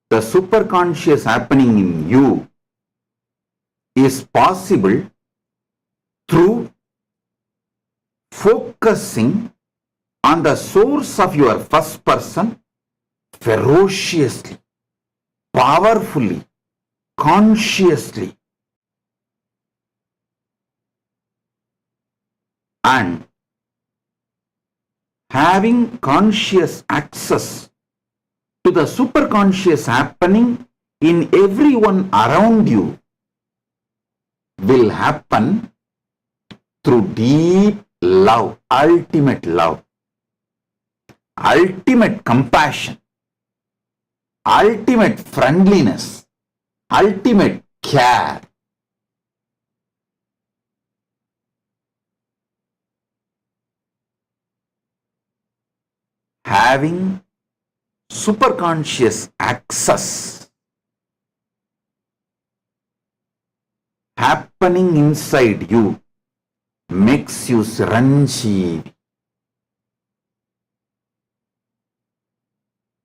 the superconscious happening in you is possible through focusing on the source of your first person ferociously, powerfully, consciously, and having conscious access to the superconscious happening in everyone around you will happen through deep love, ultimate compassion, ultimate friendliness, ultimate care. Having superconscious access happening inside you makes you Chiranjeevi,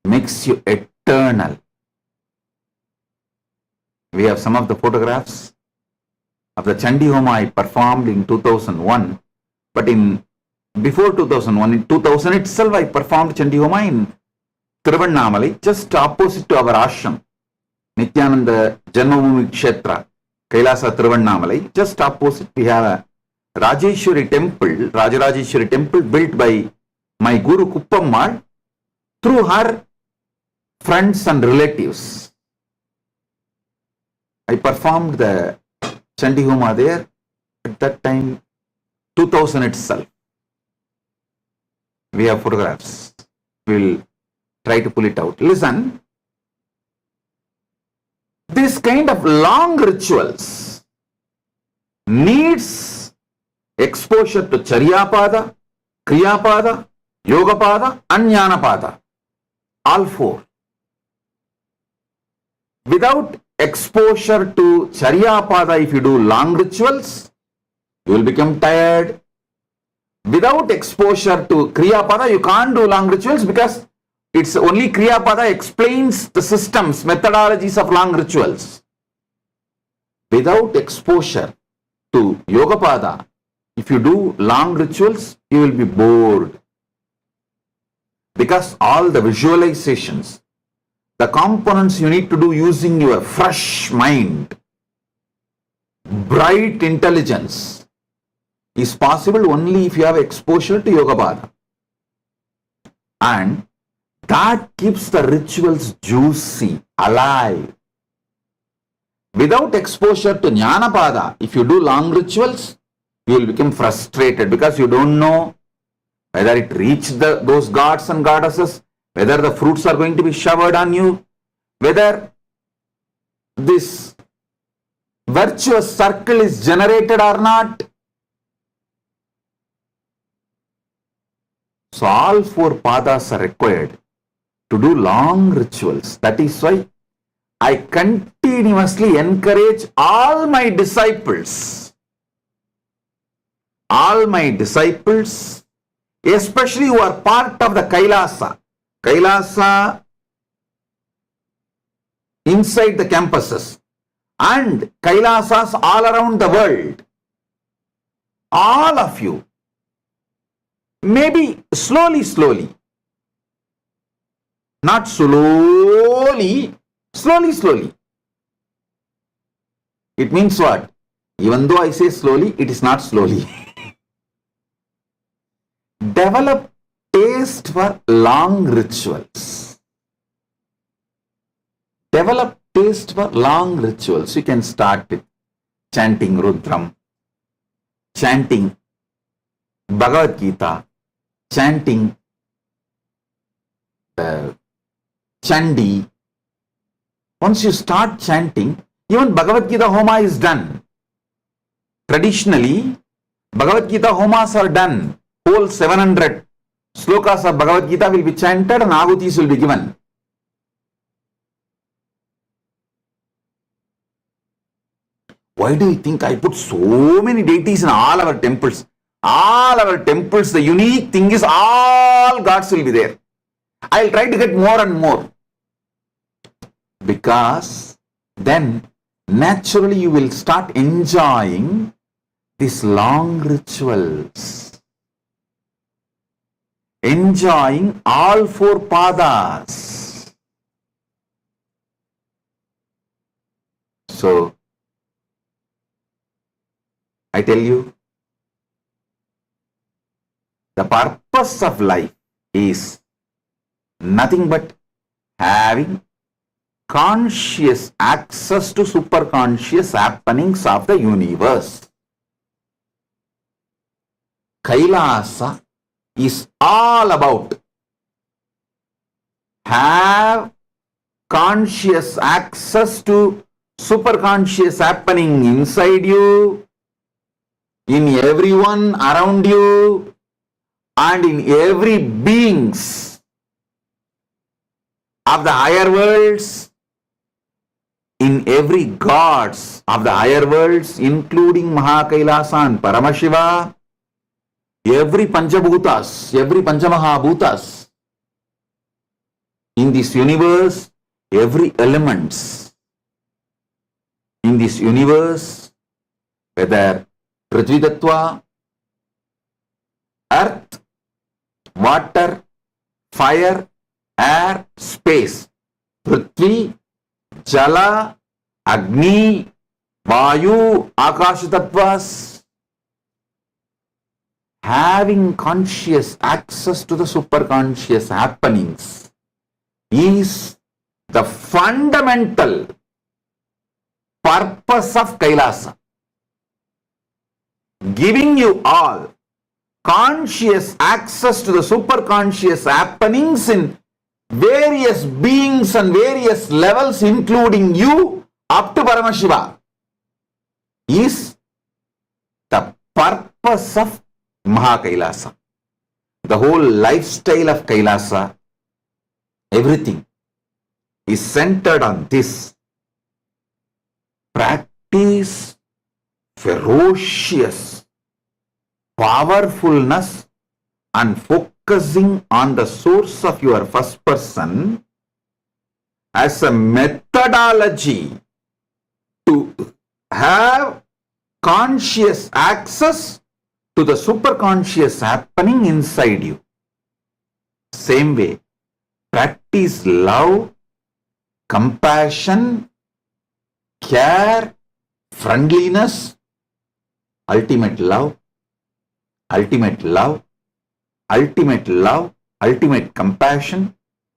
makes you eternal. We have some of the photographs of the Chandi Homa I performed in 2001, but before 2001, in 2000 itself, I performed Chandi Homa in Tiruvannamalai, just opposite to our ashram. Nityananda Janmabhoomi Kshetra, Kailasa Thiruvannamalai. Just opposite we have a Rajeshwari temple, Rajarajeshwari temple built by my Guru Kuppammal through her friends and relatives. I performed the Chandi Homa there at that time, 2000 itself. We have photographs. We will try to pull it out. Listen, this kind of long rituals needs exposure to Charyapada, Kriyapada, Yogapada and Jnanapada. All four. Without exposure to Charyapada, if you do long rituals, you will become tired. Without exposure to Kriyapada, you can't do long rituals because it's only Kriyapada explains the systems, methodologies of long rituals. Without exposure to Yogapada, if you do long rituals, you will be bored. Because all the visualizations, the components you need to do using your fresh mind, bright intelligence, is possible only if you have exposure to Yogapada. And that keeps the rituals juicy, alive. Without exposure to Jnanapada, if you do long rituals, you will become frustrated because you don't know whether it reached those gods and goddesses, whether the fruits are going to be showered on you, whether this virtuous circle is generated or not. So all four padas are required to do long rituals. That is why I continuously encourage all my disciples, especially who are part of the Kailasa inside the campuses and Kailasas all around the world. All of you, maybe slowly, not slowly. It means what? Even though I say slowly, it is not slowly. Develop taste for long rituals. Develop taste for long rituals. You can start with chanting Rudram, chanting Bhagavad Gita, chanting Chandi. Once you start chanting, even Bhagavad Gita Homa is done. Traditionally, Bhagavad Gita Homas are done. Whole 700 slokas of Bhagavad Gita will be chanted and ahutis will be given. Why do you think I put so many deities in all our temples? All our temples, the unique thing is all gods will be there. I'll try to get more and more. Because then naturally you will start enjoying these long rituals. Enjoying all four padas. So, I tell you, the purpose of life is nothing but having conscious access to superconscious happenings of the universe. Kailasa is all about have conscious access to superconscious happening inside you, in everyone around you, and in every beings of the higher worlds, in every gods of the higher worlds, including Mahakailasa and Paramashiva, every Panchabhutas, every Panchamahabhutas in this universe, every elements in this universe, whether Prithvi Tattva, earth, water, fire, air, space. Prithvi, Jala, Agni, Vayu, Akasha Tattvas. Having conscious access to the superconscious happenings is the fundamental purpose of Kailasa. Giving you all conscious access to the superconscious happenings in various beings and various levels, including you, up to Paramashiva, is the purpose of Mahakailasa. The whole lifestyle of Kailasa, everything is centered on this. Practice ferocious powerfulness and focusing on the source of your first person as a methodology to have conscious access to the superconscious happening inside you. Same way, practice love, compassion, care, friendliness, ultimate love, ultimate love, ultimate love, ultimate compassion,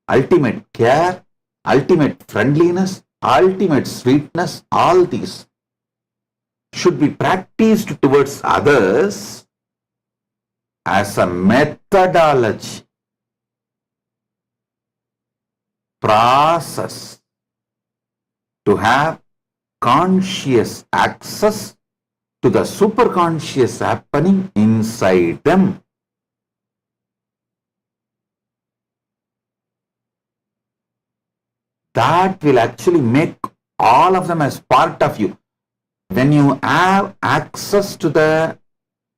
ultimate care, ultimate friendliness, ultimate sweetness. All these should be practiced towards others as a methodology, process to have conscious access to the superconscious happening inside them. That will actually make all of them as part of you. When you have access to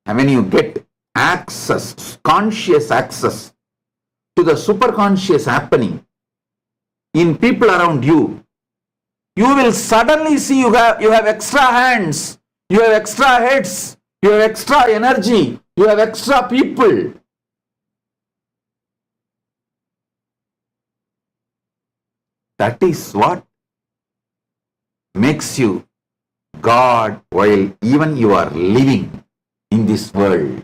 when you get access, conscious access to the superconscious happening in people around you, you will suddenly see you have extra hands, you have extra heads, you have extra energy, you have extra people. That is what makes you God while even you are living in this world.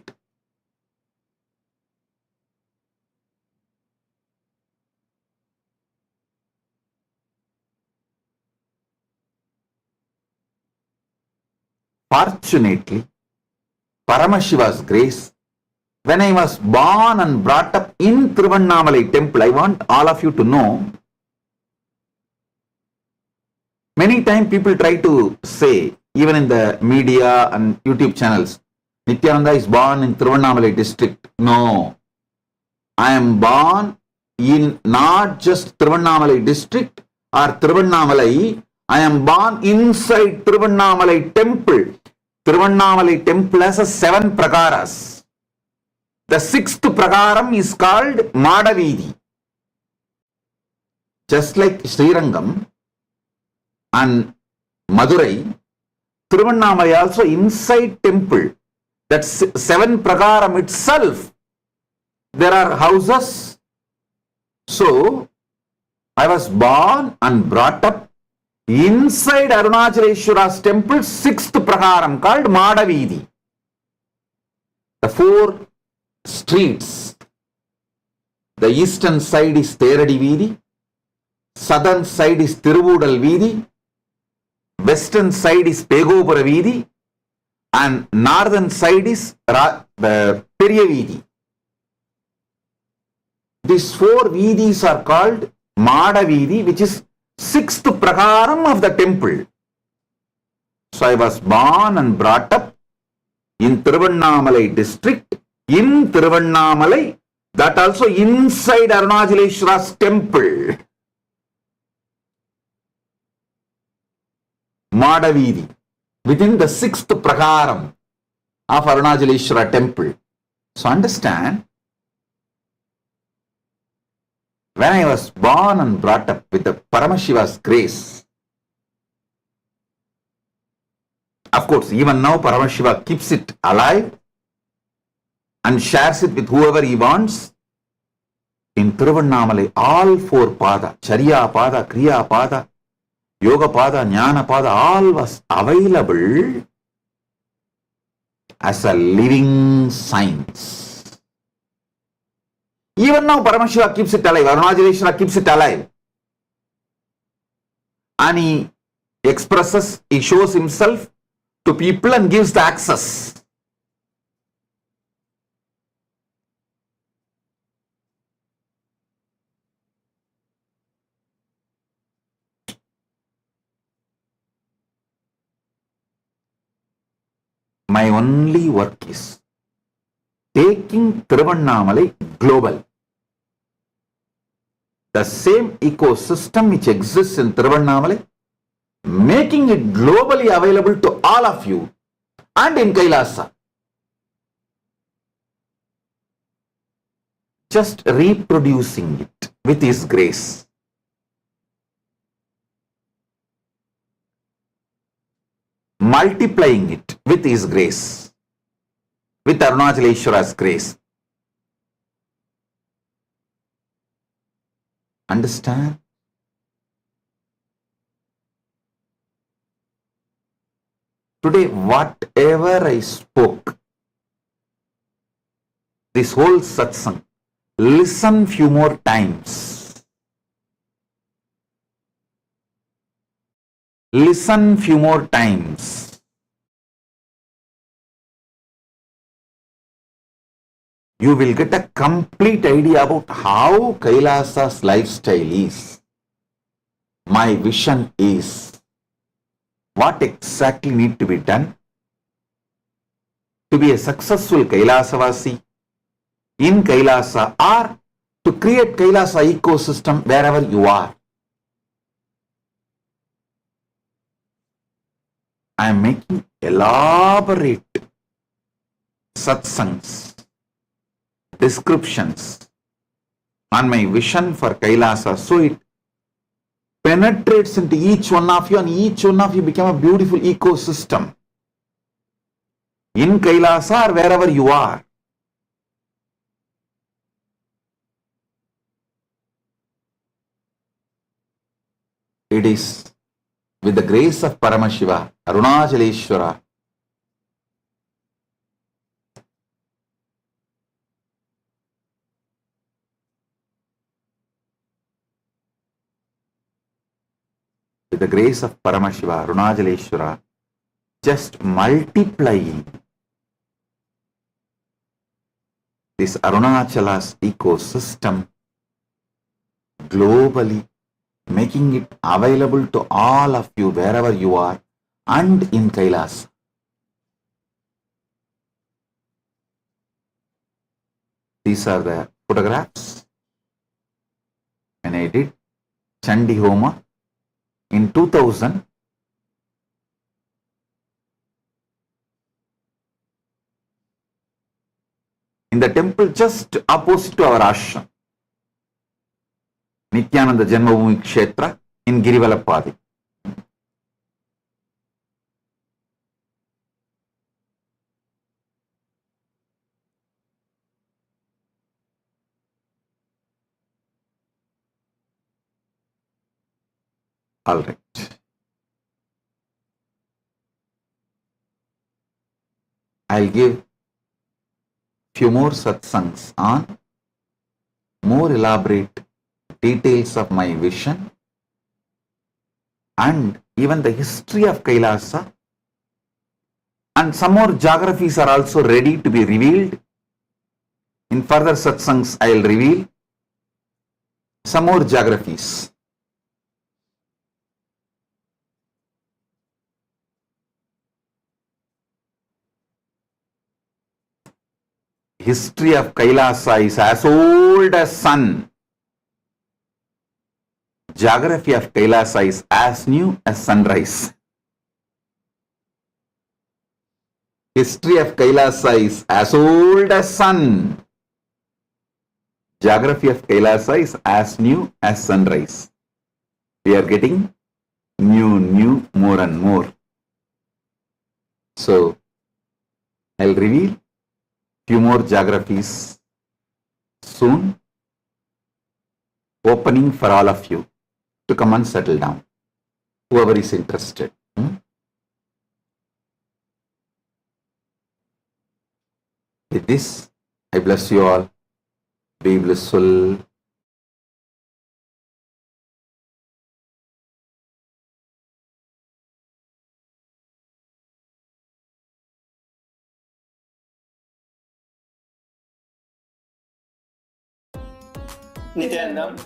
Fortunately, Paramashiva's grace, when I was born and brought up in Tiruvannamalai temple, I want all of you to know, many times people try to say, even in the media and YouTube channels, Nityananda is born in Tiruvannamalai district. No, I am born in not just Tiruvannamalai district or Tiruvannamalai, I am born inside Tiruvannamalai temple. Tiruvannamalai temple has 7 prakaras. The 6th prakaram is called Madavidi. Just like Srirangam and Madurai, Tiruvannamalai also inside temple. That's 7 prakaram itself. There are houses. So, I was born and brought up inside Arunachaleshwara's temple, 6th prakaram called Madavidi. The 4 streets. The eastern side is Teradi Veedi, southern side is Tiruvudal Veedi, western side is Pegopura Veedi, and northern side is Periya Veedi. These 4 Veedis are called Madavidi, which is 6th prakaram of the temple. So I was born and brought up in Tiruvannamalai district, in Tiruvannamalai, that also inside Arunachaleshwara's temple. Madavidi, within the 6th prakaram of Arunachaleshwara temple. So understand, when I was born and brought up with the Paramashiva's grace, of course, even now Paramashiva keeps it alive and shares it with whoever he wants. In Tiruvannamalai, all 4 pada, Charya pada, Kriya pada, Yoga Pada, Jnana Pada, all was available as a living science. Even now, Paramashiva keeps it alive, Arunachaleshwara keeps it alive. And he expresses, he shows himself to people and gives the access. My only work is taking Tiruvannamalai global. The same ecosystem which exists in Tiruvannamalai, making it globally available to all of you and in Kailasa. Just reproducing it with His grace. Multiplying it with His grace, with Arunachaleshwara's grace. Understand? Today, whatever I spoke, this whole satsang, listen few more times. Listen few more times. You will get a complete idea about how Kailasa's lifestyle is. My vision is what exactly need to be done to be a successful Kailasavasi in Kailasa, or to create Kailasa ecosystem wherever you are. I am making elaborate satsangs, descriptions on my vision for Kailasa, so it penetrates into each one of you and each one of you become a beautiful ecosystem in Kailasa or wherever you are. It is with the grace of Paramashiva, Arunachaleshwara, with the grace of Paramashiva, Arunachaleshwara, just multiplying this Arunachala's ecosystem globally, making it available to all of you wherever you are and in Kailas. These are the photographs when I did Chandi Homa in 2000. In the temple just opposite to our ashram, Nityananda Janmabhoomi Kshetra in Girivalapadi. All right. I'll give few more satsangs on more elaborate details of my vision and even the history of Kailasa, and some more geographies are also ready to be revealed. In further satsangs, I will reveal some more geographies. History of Kailasa is as old as sun. Geography of Kailasa is as new as sunrise. History of Kailasa is as old as sun. Geography of Kailasa is as new as sunrise. We are getting new, more and more. So, I'll reveal few more geographies soon, opening for all of you to come and settle down. whoever is interested. With this, I bless you all. Be blissful. Nityanam,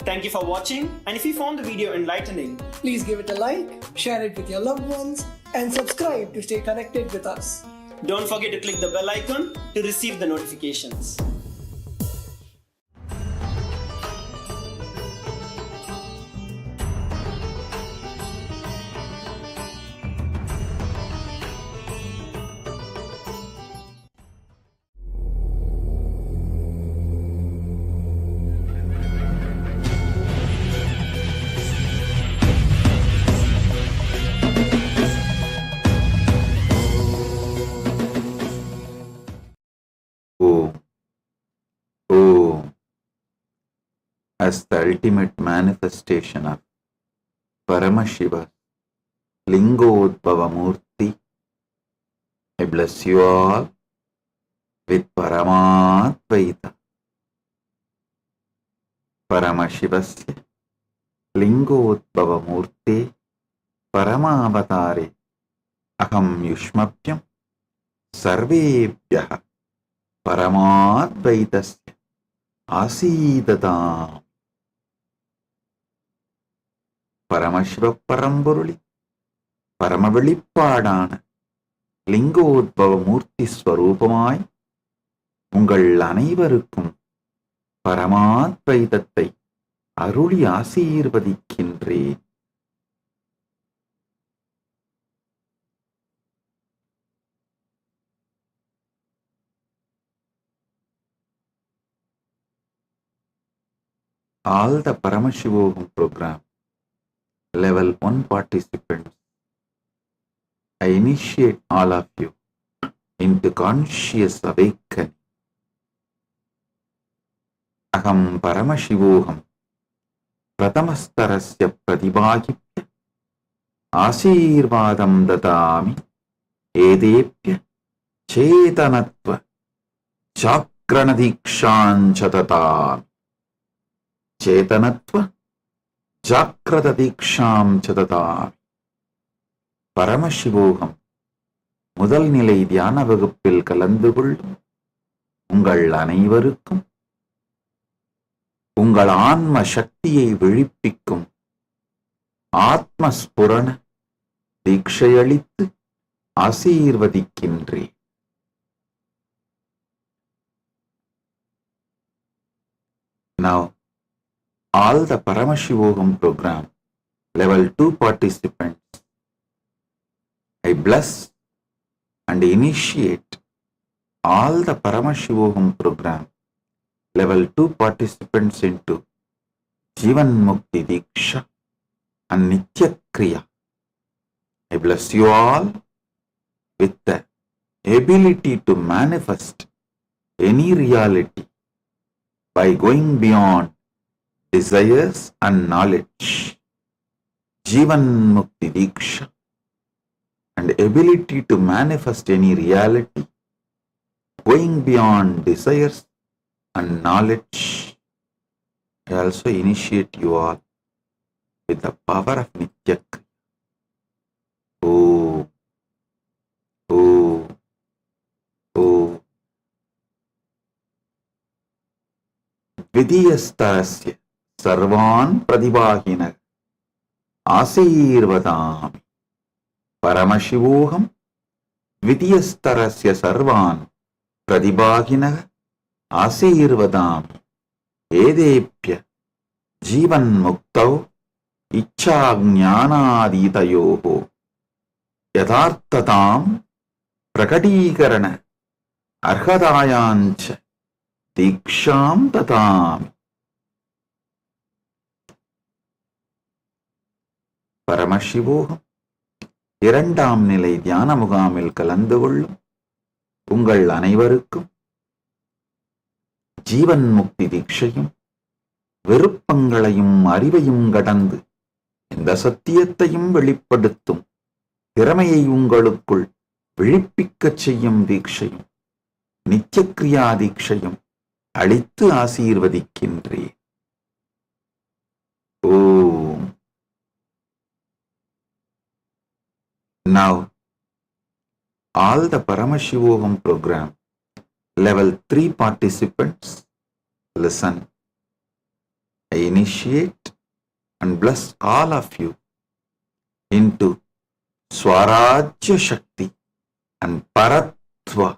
thank you for watching, and if you found the video enlightening, please give it a like, share it with your loved ones, and subscribe to stay connected with us. Don't forget to click the bell icon to receive the notifications. As the ultimate manifestation of Paramashiva Lingodbhava Murti, I bless you all with Paramadvaita. Paramashivasya Lingodbhava Murti Paramavatare Aham Yushmapyam Sarvebhyaha Paramadvaitasya Asidadam. Paramasiva பரம்பொருளி பரம வெளிப்பாடான லிங்கோத்பவ மூர்த்தி ஸ்வரூபமாய் உங்கள் அனைவருக்கும் பரமாத்வைதத்தை அருளி ஆசீர்வதிக்கின்றேன். All the Paramashivoham program level 1 participants, I initiate all of you into conscious awakening. Aham Paramashivoham Pratamastarasya Pratibhagipya Asirvadam Dadami Edepya Chetanatva Chakranadikshanchatatami Chetanatva ஜாக்கிரத தீக்ஷாம் சததாமி. பரமசிவோகம் முதல் நிலை தியான வகுப்பில் கலந்து கொள்ளும் உங்கள் அனைவருக்கும் உங்கள் ஆன்ம சக்தியை விழிப்பிக்கும் ஆத்மஸ்புரண தீட்சையளித்து ஆசீர்வதிக்கின்றேன். Now, all the Paramashivoham program level 2 participants, I bless and initiate all the Paramashivoham program level 2 participants into Jivan Mukti Diksha and Nitya Kriya. I bless you all with the ability to manifest any reality by going beyond desires and knowledge, Jivan Mukti Diksha, and ability to manifest any reality going beyond desires and knowledge. I also initiate you all with the power of Nitya Kriya. Oh, oh, oh. Vidiyastarasya Sarvan Pradibhagina Asirvadami. Paramashivoham Vidiyastarasya Sarvan Pradibhagina Asirvadami. Edepya Jivan Muktau Ichcha Jnanaditayoho Yatharthatam Prakadikarana Arhadayancha Diksham Tatami. பரமசிவோகம் இரண்டாம் நிலை தியான முகாமில் கலந்து கொள்ளும் உங்கள் அனைவருக்கும் ஜீவன் முக்தி தீட்சையும் விருப்பங்களையும் அறிவையும் கடந்து இந்த சத்தியத்தையும் வெளிப்படுத்தும் திறமையை உங்களுக்குள் விழிப்பிக்கச் செய்யும் தீட்சையும் நித்தியக்கிரியா தீட்சையும் அளித்து ஆசீர்வதிக்கின்றேன். ஓம். Now, all the Paramashivoham program level 3 participants, listen. I initiate and bless all of you into Swarajya Shakti and Paratva,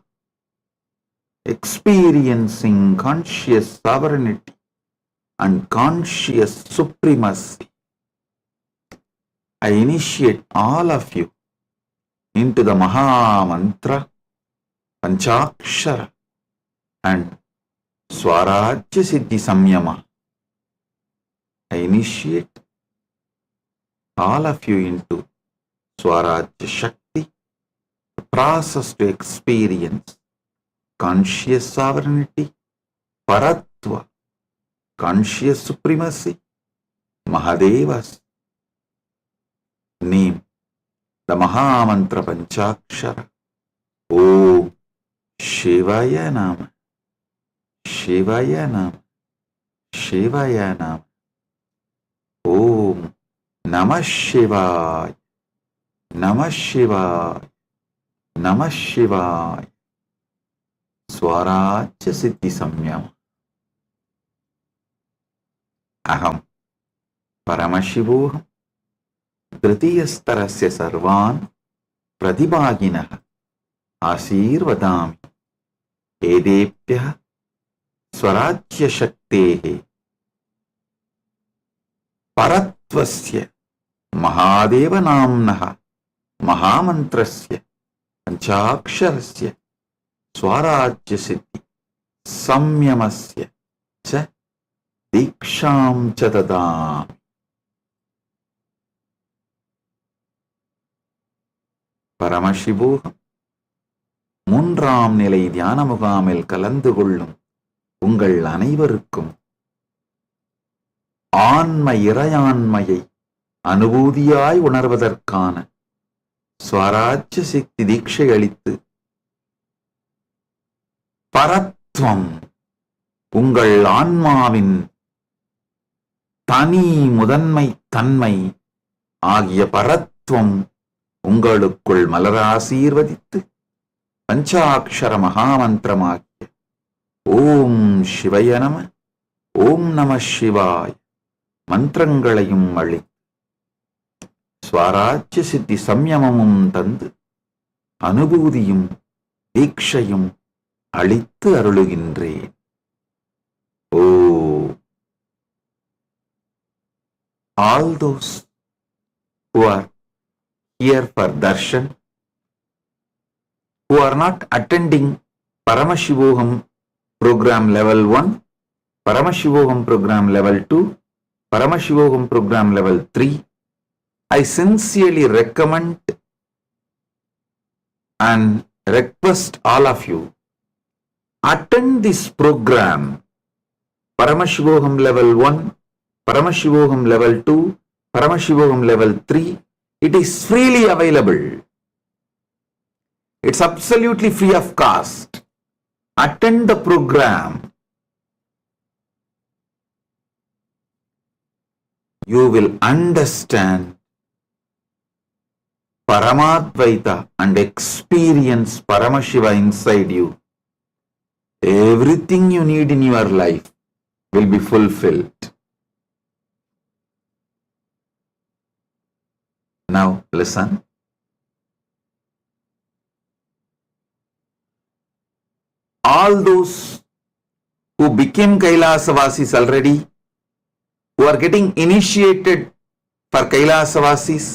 experiencing conscious sovereignty and conscious supremacy. I initiate all of you into the Maha Mantra, Panchakshara and Swarajya Siddhi Samyama. I initiate all of you into Swarajya Shakti, the process to experience conscious sovereignty, Paratva, conscious supremacy, Mahadevas. Name the Mahamantra Panchakshara. Om Shivaya Nama, Shivaya Nama, Shivaya Nama. Om Namah Shivaya, Namah Shivaya, Namah Shivaya. Swarajya Siddhi Samyama. Aham Paramashivoham तृतीयस्तरस्य सर्वान् प्रतिभागिनः आशीर्वदामि. एतेभ्यः स्वराज्यशक्तेः परत्वस्य महादेवनाम्नः महामन्त्रस्य पञ्चाक्षरस्य स्वराज्यसिद्धि संयमस्य च दीक्षां च ददामि. பரமசிவோகம் மூன்றாம் நிலை தியான முகாமில் கலந்து கொள்ளும் உங்கள் அனைவருக்கும் ஆன்ம இறையாண்மையை அனுபூதியாய் உணர்வதற்கான ஸ்வராஜ்ய சக்தி தீட்சை அளித்து பரத்வம் உங்கள் ஆன்மாவின் தனி முதன்மை தன்மை ஆகிய பரத்வம் உங்களுக்குள் மலர ஆசீர்வதித்து பஞ்சாட்சர மகாமந்திரமாகிய ஓம் சிவய நம, ஓம் நம சிவாய் மந்திரங்களையும் அளித்து ஸ்வராஜ்ய சித்தி சம்யமமும் தந்து அனுபூதியும் தீட்சையும் அளித்து அருளுகின்றேன். ஓ all those who are here for darshan, who are not attending Paramashivoham program level 1, Paramashivoham program level 2, Paramashivoham program level 3, I sincerely recommend and request all of you attend this program, Paramashivoham level 1, Paramashivoham level 2, Paramashivoham level 3. It is freely available. It's absolutely free of cost. Attend the program. You will understand Paramadvaita and experience Paramashiva inside you. Everything you need in your life will be fulfilled. Now listen. All those who became Kailasavasis already, who are getting initiated for Kailasavasis,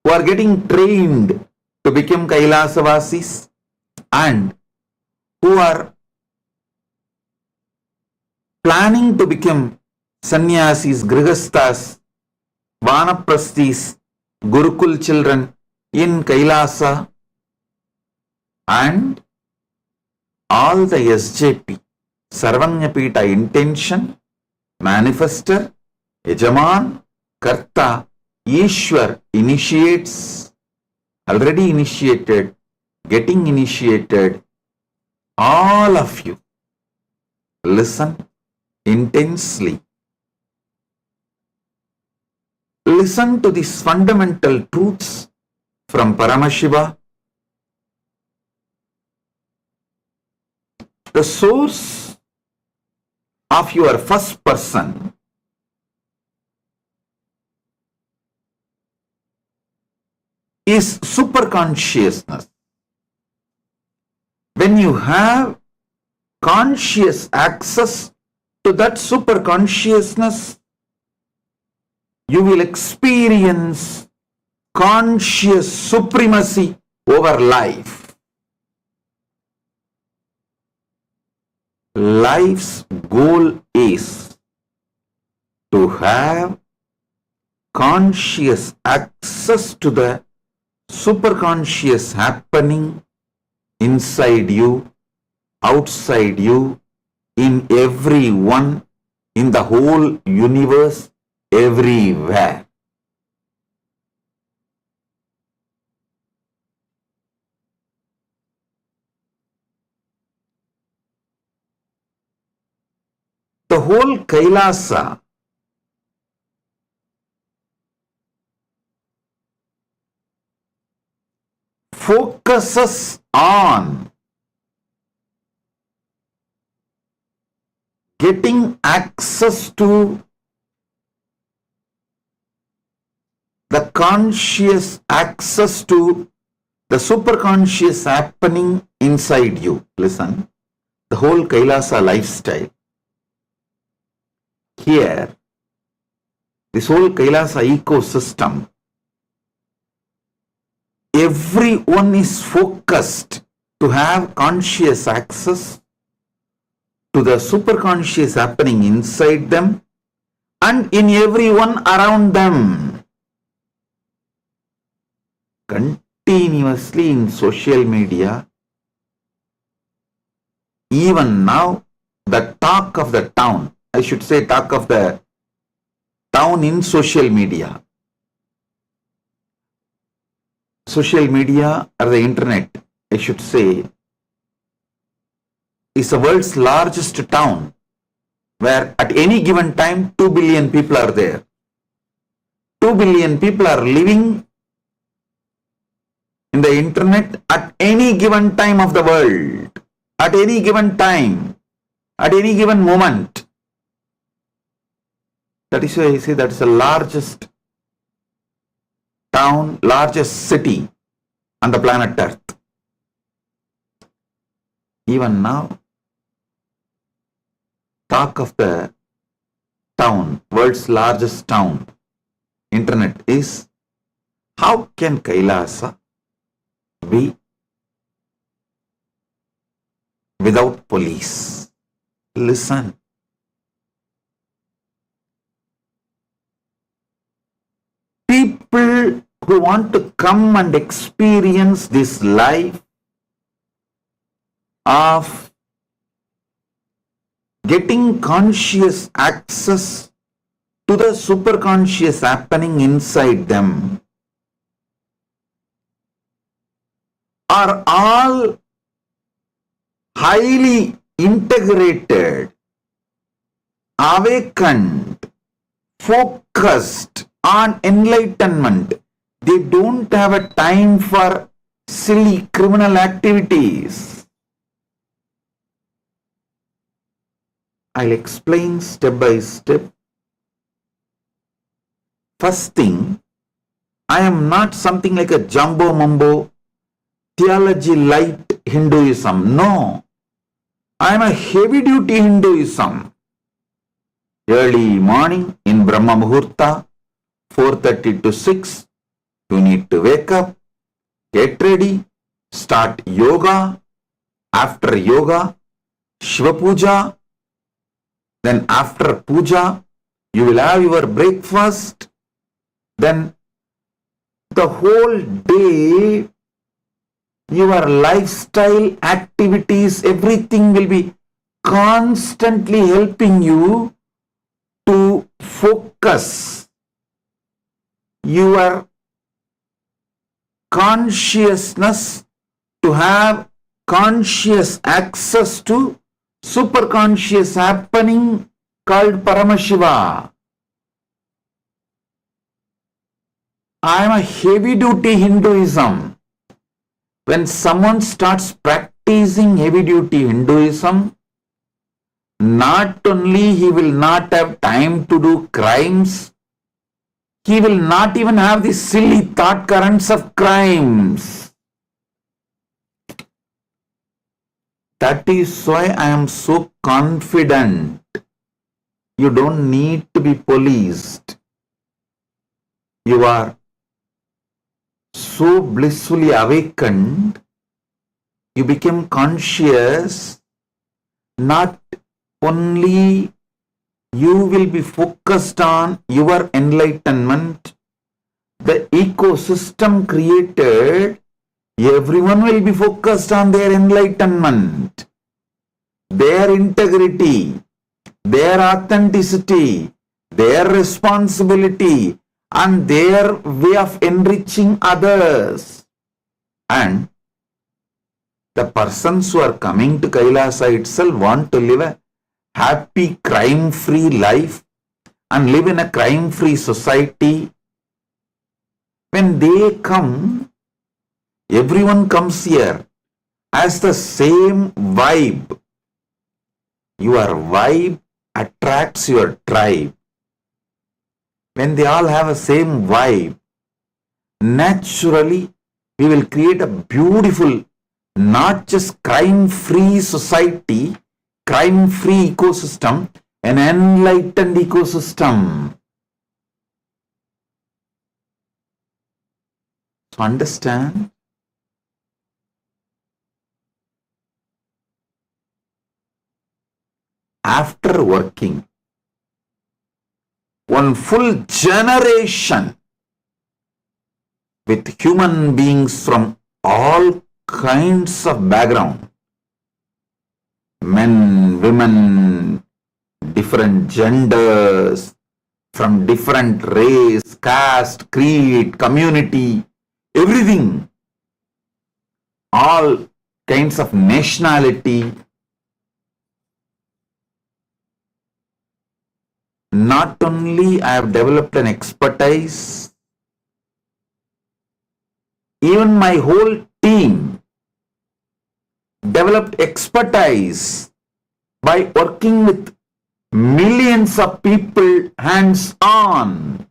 who are getting trained to become Kailasavasis, and who are planning to become sannyasis, grihasthas, vanaprasthis, Gurukul children in Kailasa, and all the SJP, Sarvanyapita intention, manifester, Yajaman, Karta, Ishwar initiates, already initiated, getting initiated. All of you, listen intensely. Listen to these fundamental truths from Paramashiva. The source of your first person is superconsciousness. When you have conscious access to that superconsciousness, you will experience conscious supremacy over life. Life's goal is to have conscious access to the superconscious happening inside you, outside you, in everyone, in the whole universe, everywhere. The whole Kailasa focuses on getting access to the conscious access to the superconscious happening inside you. Listen, the whole Kailasa lifestyle. Here, this whole Kailasa ecosystem, everyone is focused to have conscious access to the superconscious happening inside them and in everyone around them. Continuously in social media, even now, the talk of the town, I should say talk of the town in social media. Social media or the internet, I should say, is the world's largest town where at any given time 2 billion people are there. 2 billion people are living in the internet at any given time of the world, at any given time, at any given moment. That is why I say that's the largest town, largest city on the planet Earth. Even now, talk of the town, world's largest town, internet, is how can Kailasa be without police? Listen. People who want to come and experience this life of getting conscious access to the superconscious happening inside them are all highly integrated, awakened, focused on enlightenment. They don't have a time for silly criminal activities. I'll explain step by step. First thing, I am not something like a jumbo mumbo theology light Hinduism. No, I am a heavy duty Hinduism. Early morning in Brahma Muhurta, 4:30 to 6, you need to wake up, get ready, start yoga. After yoga, Shiva Puja. Then after puja, you will have your breakfast. Then the whole day, your lifestyle, activities, everything will be constantly helping you to focus your consciousness to have conscious access to superconscious happening called Paramashiva. I am a heavy duty Hinduism. When someone starts practicing heavy duty Hinduism, not only he will not have time to do crimes, he will not even have the silly thought currents of crimes. That is why I am so confident. You don't need to be policed. You are so blissfully awakened, you become conscious. Not only you will be focused on your enlightenment, the ecosystem created, everyone will be focused on their enlightenment, their integrity, their authenticity, their responsibility, and their way of enriching others. And the persons who are coming to Kailasa itself want to live a happy, crime-free life and live in a crime-free society. When they come, everyone comes here as the same vibe. Your vibe attracts your tribe. When they all have a same vibe, naturally we will create a beautiful, not just crime-free society, crime-free ecosystem, an enlightened ecosystem. So understand? After working one full generation with human beings from all kinds of background, men, women, different genders, from different race, caste, creed, community, everything, all kinds of nationality. Not only I have developed an expertise, even my whole team developed expertise by working with millions of people hands-on.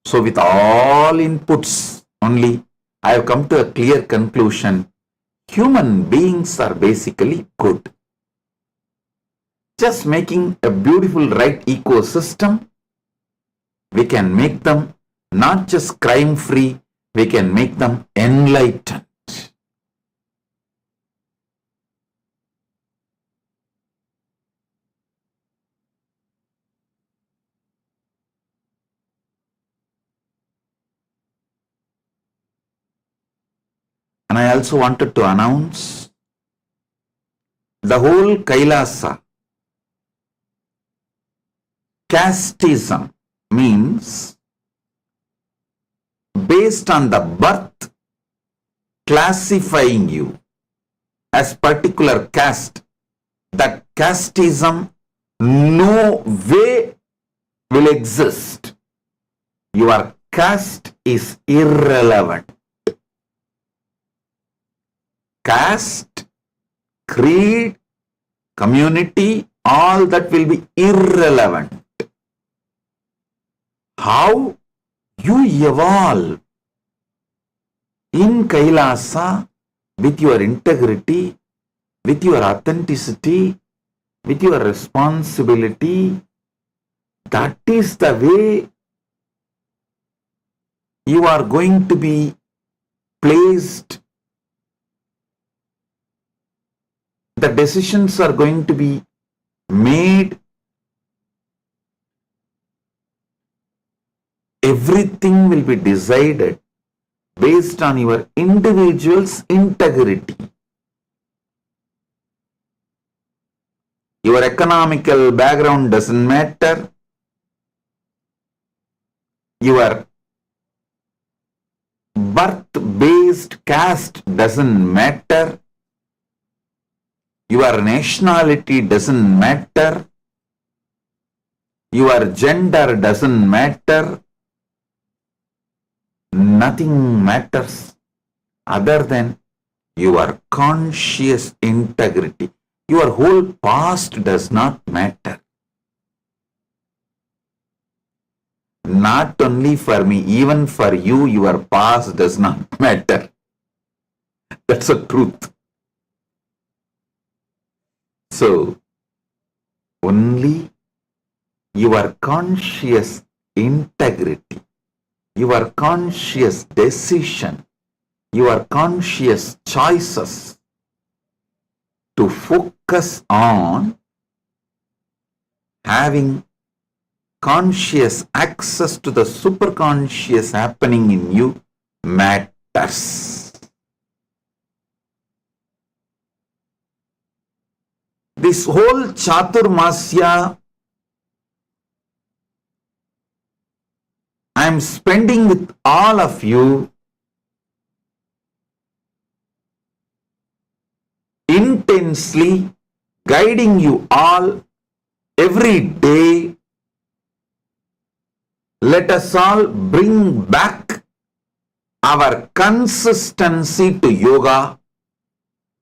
So with all inputs only, I have come to a clear conclusion. Human beings are basically good. Just making a beautiful right ecosystem, we can make them not just crime-free, we can make them enlightened. And I also wanted to announce the whole Kailasa casteism means based on the birth classifying you as particular caste. That casteism no way will exist. Your caste is irrelevant. Caste, creed, community, all that will be irrelevant. How you evolve in Kailasa with your integrity, with your authenticity, with your responsibility, that is the way you are going to be placed. The decisions are going to be made. Everything will be decided based on your individual's integrity. Your economical background doesn't matter. Your birth-based caste doesn't matter. Your nationality doesn't matter. Your gender doesn't matter. Nothing matters other than your conscious integrity. Your whole past does not matter. Not only for me, even for you, your past does not matter. That's the truth. So, only your conscious integrity, your conscious decision, your conscious choices to focus on having conscious access to the superconscious happening in you matters. This whole Chaturmasya I am spending with all of you intensely, guiding you all every day. Let us all bring back our consistency to yoga.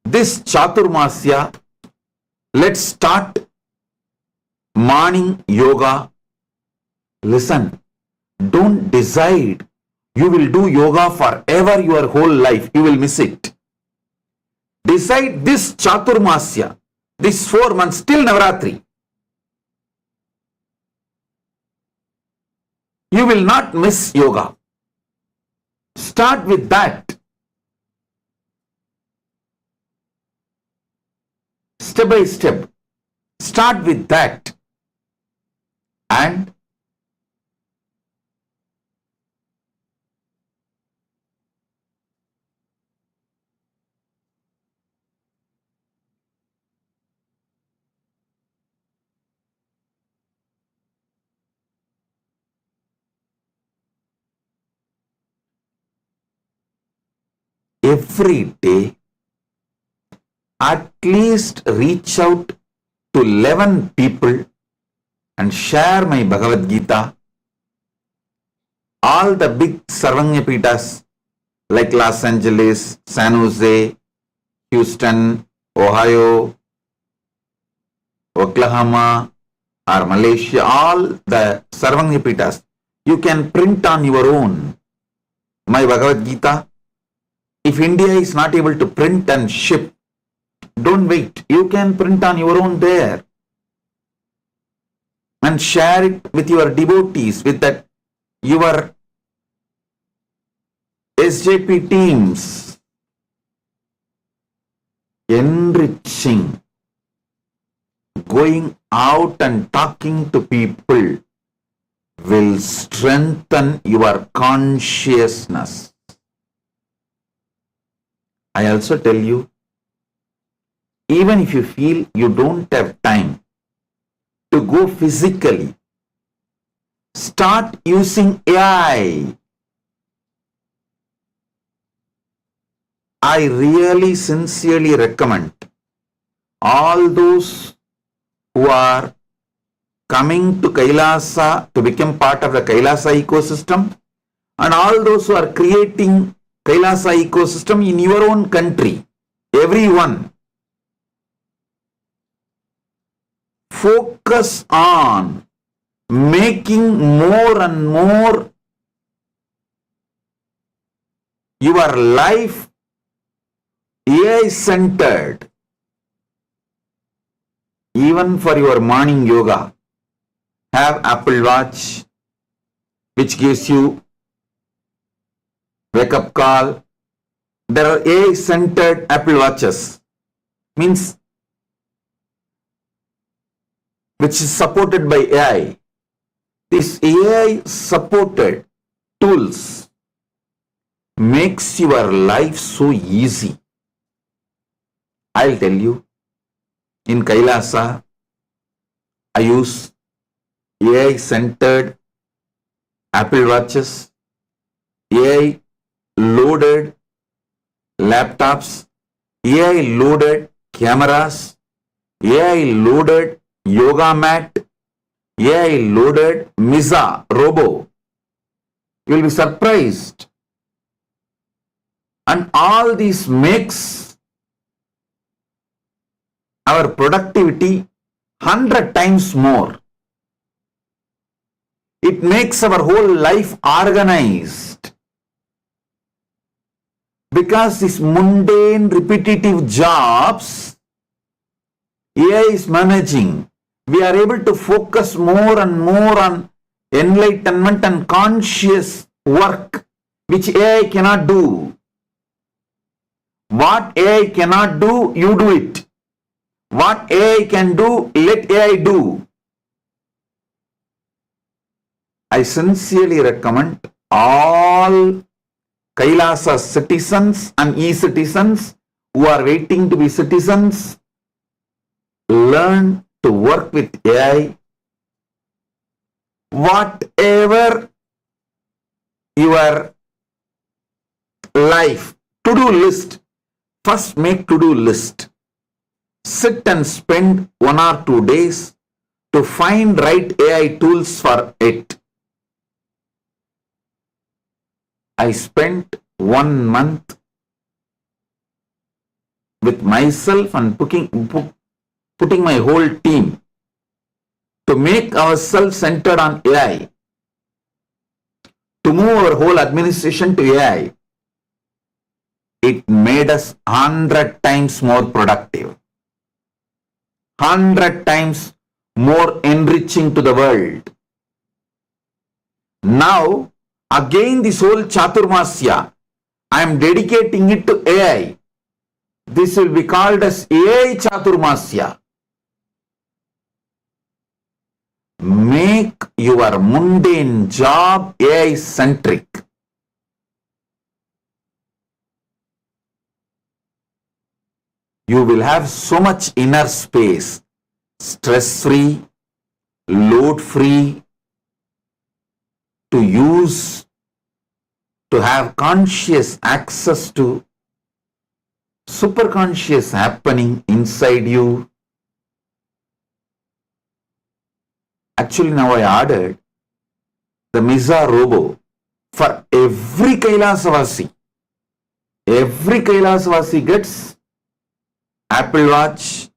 This Chaturmasya, let's start morning yoga. Listen, don't decide you will do yoga forever your whole life. You will miss it. Decide this Chaturmasya, this 4 months till Navaratri. You will not miss yoga. Start with that. Step by step. Start with that. And every day, at least reach out to 11 people and share my Bhagavad Gita. All the big Sarvanyapitas like Los Angeles, San Jose, Houston, Ohio, Oklahoma, or Malaysia, all the Sarvanyapitas, you can print on your own my Bhagavad Gita. If India is not able to print and ship, don't wait. You can print on your own there and share it with your devotees, with that your SJP teams. Enriching, going out and talking to people will strengthen your consciousness. I also tell you, even if you feel you don't have time to go physically, start using AI. I really sincerely recommend all those who are coming to Kailasa to become part of the Kailasa ecosystem, and all those who are creating Kailasa ecosystem in your own country. Everyone, focus on making more and more your life AI centered. Even for your morning yoga, have Apple Watch, which gives you wake up call. There are AI centered Apple Watches, means which is supported by AI. This AI supported tools makes your life so easy. I'll tell you, in Kailasa, I use AI centered Apple watches, AI loaded laptops, AI loaded cameras, AI loaded yoga mat, AI loaded Misa robo. You will be surprised. And all this makes our productivity 100 times more. It makes our whole life organized. Because these mundane, repetitive jobs AI is managing, we are able to focus more and more on enlightenment and conscious work, which AI cannot do. What AI cannot do, you do it. What AI can do, let AI do. I sincerely recommend all Kailasa citizens and e-citizens who are waiting to be citizens, learn to work with AI. Whatever your life, to-do list, first make to-do list. Sit and spend 1 or 2 days to find right AI tools for it. I spent 1 month with myself and putting my whole team to make ourselves centered on AI, to move our whole administration to AI. It made us 100 times more productive, 100 times more enriching to the world. Now, again this whole Chaturmasya, I am dedicating it to AI. This will be called as AI Chaturmasya. Make your mundane job AI centric. You will have so much inner space, stress free, load free, to use, to have conscious access to superconscious happening inside you. Actually, now I ordered the Misa robo for every Kailasavasi. Every Kailasavasi gets Apple Watch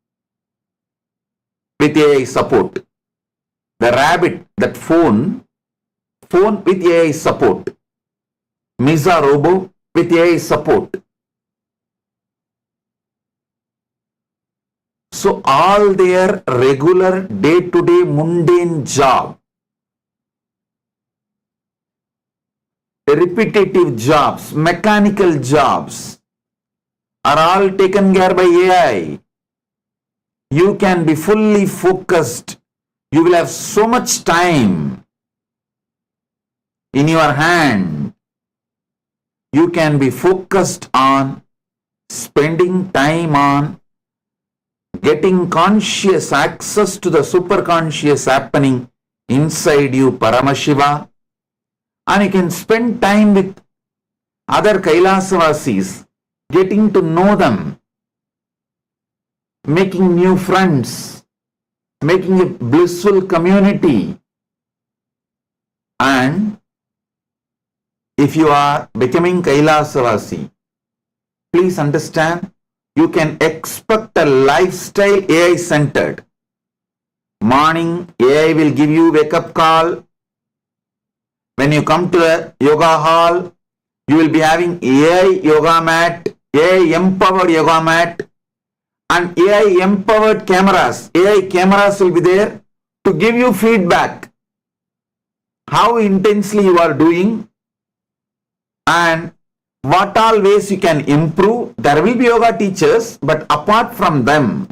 with AI support. The rabbit, that phone with AI support. Misa robo with AI support. So all their regular day-to-day mundane job, repetitive jobs, mechanical jobs are all taken care by AI. You can be fully focused. You will have so much time in your hand. You can be focused on spending time on getting conscious access to the superconscious happening inside you, Paramashiva, and you can spend time with other Kailasavasis, getting to know them, making new friends, making a blissful community. And if you are becoming Kailasavasi, please understand, you can expect a lifestyle AI centered. Morning, AI will give you wake up call. When you come to the yoga hall, you will be having AI yoga mat, AI empowered yoga mat, and AI empowered cameras. AI cameras will be there to give you feedback, how intensely you are doing and what all ways you can improve. There will be yoga teachers, but apart from them,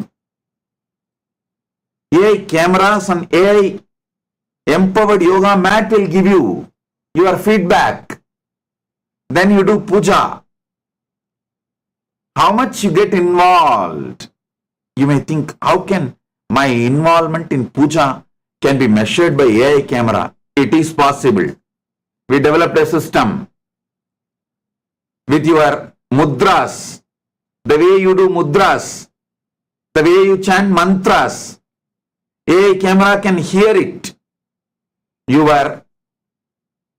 AI cameras and AI empowered yoga mat will give you your feedback. Then you do puja. How much you get involved? You may think, how can my involvement in puja can be measured by AI camera? It is possible. We developed a system with your mudras, the way you do mudras, the way you chant mantras. AI camera can hear it. The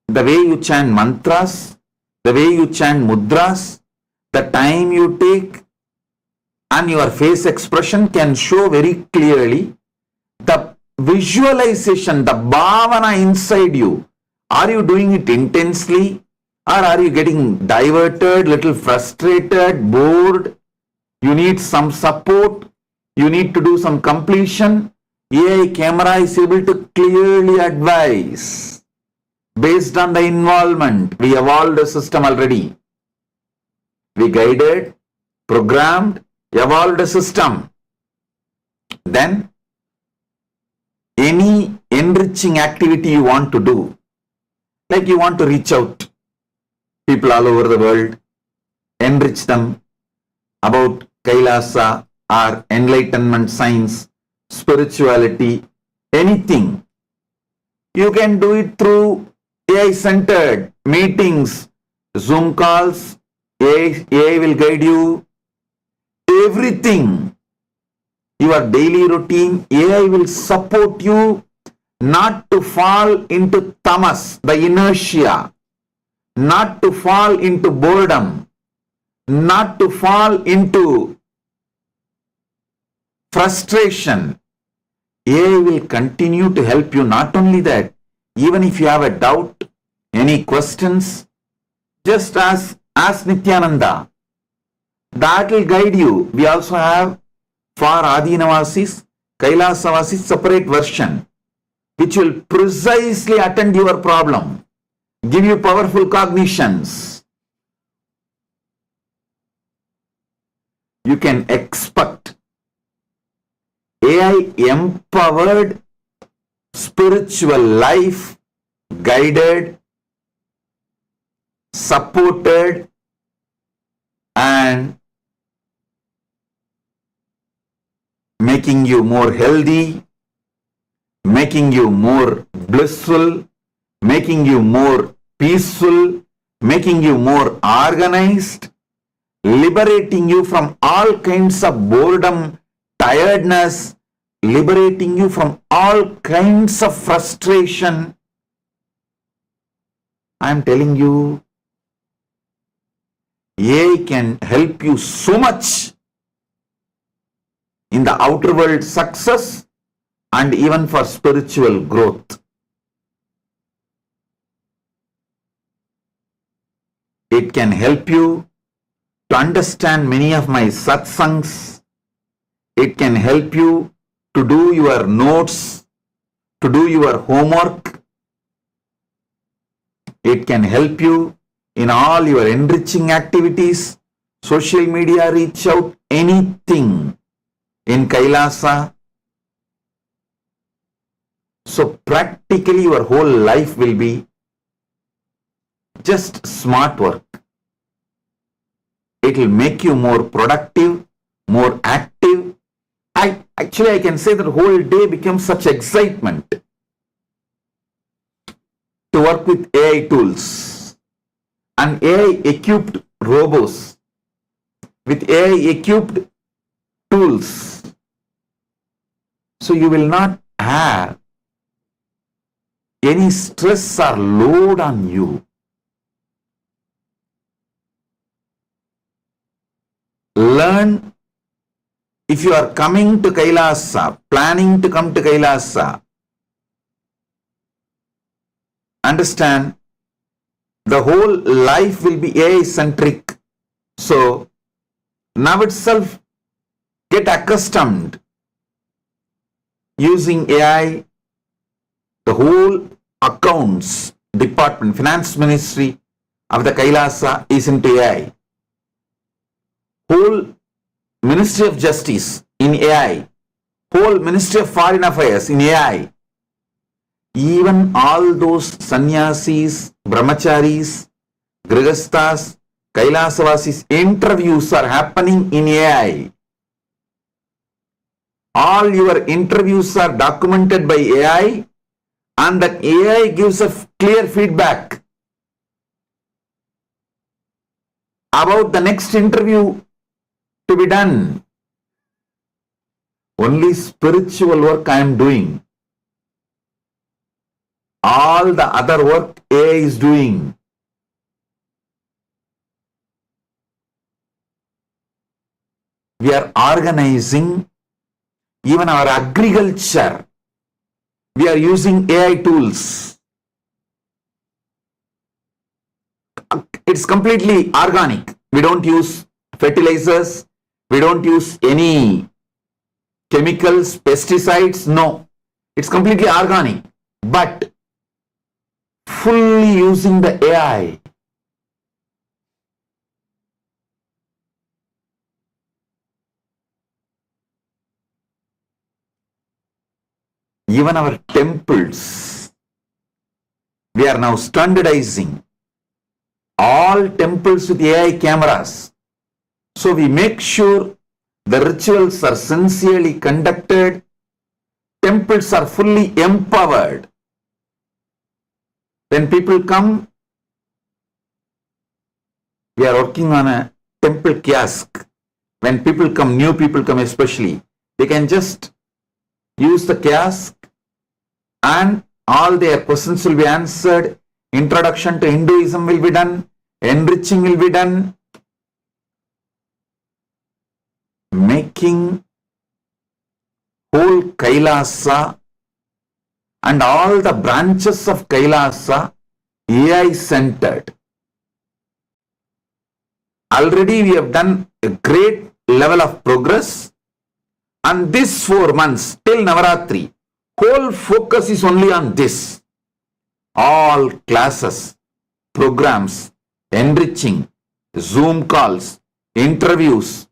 way you chant mantras, the way you chant mudras, the time you take, and your face expression can show very clearly the visualization, the bhavana inside you. Are you doing it intensely, or are you getting diverted, little frustrated, bored? You need some support. You need to do some completion. AI camera is able to clearly advise based on the involvement. We evolved a system already. We guided, programmed, evolved a system. Then any enriching activity you want to do, like you want to reach out people all over the world, enrich them about Kailasa or enlightenment science, spirituality, anything. You can do it through AI-centered meetings, Zoom calls. AI will guide you. Everything. Your daily routine, AI will support you not to fall into tamas, the inertia, not to fall into boredom, not to fall into frustration. AI will continue to help you. Not only that, even if you have a doubt, any questions, just ask Nityananda. That will guide you. We also have for Adinavasis, Kailasavasis separate version, which will precisely attend your problem, give you powerful cognitions. You can expect AI empowered spiritual life, guided, supported, and making you more healthy, making you more blissful, making you more peaceful, making you more organized, liberating you from all kinds of boredom, tiredness, liberating you from all kinds of frustration. I am telling you, AI can help you so much in the outer world success and even for spiritual growth. It can help you to understand many of my satsangs. It can help you to do your notes, to do your homework. It can help you in all your enriching activities, social media reach out, anything in Kailasa. So practically your whole life will be just smart work. It will make you more productive, more active. I can say that whole day becomes such excitement to work with AI tools and AI equipped robots with AI equipped tools. So you will not have any stress or load on you. Learn. If you are coming to Kailasa, planning to come to Kailasa, understand the whole life will be AI-centric. So now itself get accustomed using AI. The whole accounts department, finance ministry of the Kailasa is into AI. Whole Ministry of Justice in AI, whole Ministry of Foreign Affairs in AI, even all those sannyasis, brahmacharis, grihasthas, Kailasavasis interviews are happening in AI. All your interviews are documented by AI and that AI gives a clear feedback. about the next interview to be done. Only spiritual work I am doing. All the other work AI is doing. We are organizing even our agriculture. We are using AI tools. It's completely organic. We don't use fertilizers. We don't use any chemicals, pesticides. No. It's completely organic. But fully using the AI. Even our temples, we are now standardizing all temples with AI cameras. So we make sure the rituals are sincerely conducted, temples are fully empowered. When people come, we are working on a temple kiosk. When people come, new people come especially, they can just use the kiosk and all their questions will be answered. Introduction to Hinduism will be done. Enriching will be done. Making whole Kailasa and all the branches of Kailasa AI centered. Already we have done a great level of progress, and this 4 months till Navaratri, whole focus is only on this. All classes, programs, enriching, Zoom calls, interviews,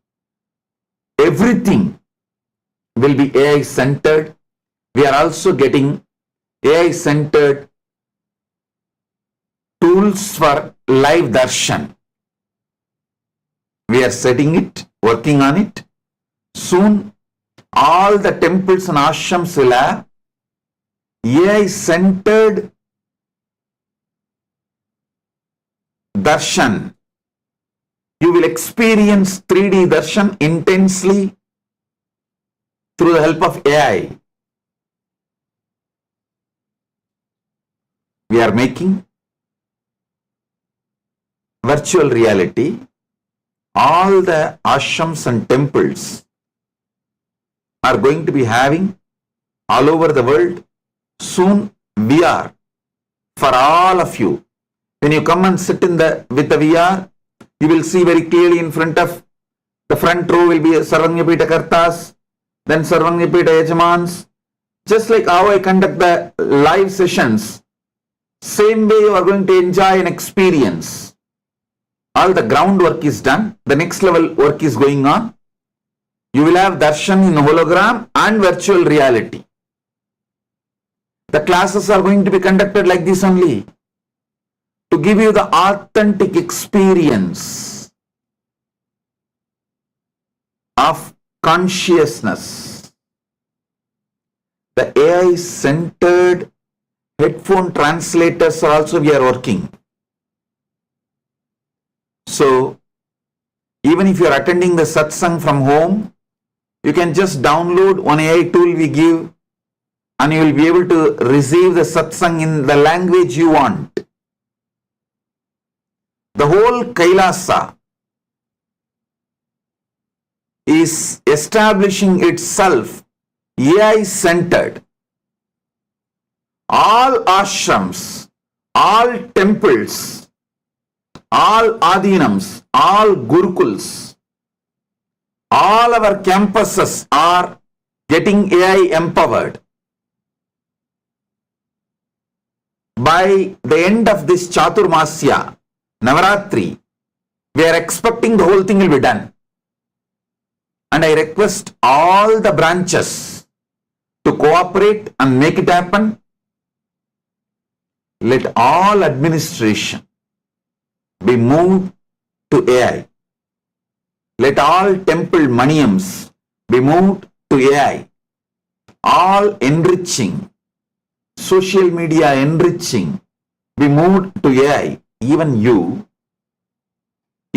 everything will be AI centered. We are also getting AI centered tools for live darshan. We are setting it, working on it. Soon all the temples and ashrams will have AI centered darshan. You will experience 3D darshan intensely through the help of AI. We are making virtual reality. All the ashrams and temples are going to be having all over the world soon VR for all of you. When you come and sit with the VR, you will see very clearly in front of the front row will be Sarvanyapita Kartas, then Sarvanyapita Yajamans. Just like how I conduct the live sessions, same way you are going to enjoy an experience. All the groundwork is done. The next level work is going on. You will have darshan in hologram and virtual reality. The classes are going to be conducted like this only, to give you the authentic experience of consciousness. The AI centered headphone translators are also we are working. So even if you are attending the satsang from home, you can just download one AI tool we give and you will be able to receive the satsang in the language you want. The whole Kailasa is establishing itself AI centered. All ashrams, all temples, all adhinams, all gurukuls, all our campuses are getting AI empowered. By the end of this Chaturmasya, Navaratri, we are expecting the whole thing will be done. And I request all the branches to cooperate and make it happen. Let all administration be moved to AI. Let all temple maniams be moved to AI. All enriching, social media enriching be moved to AI. Even you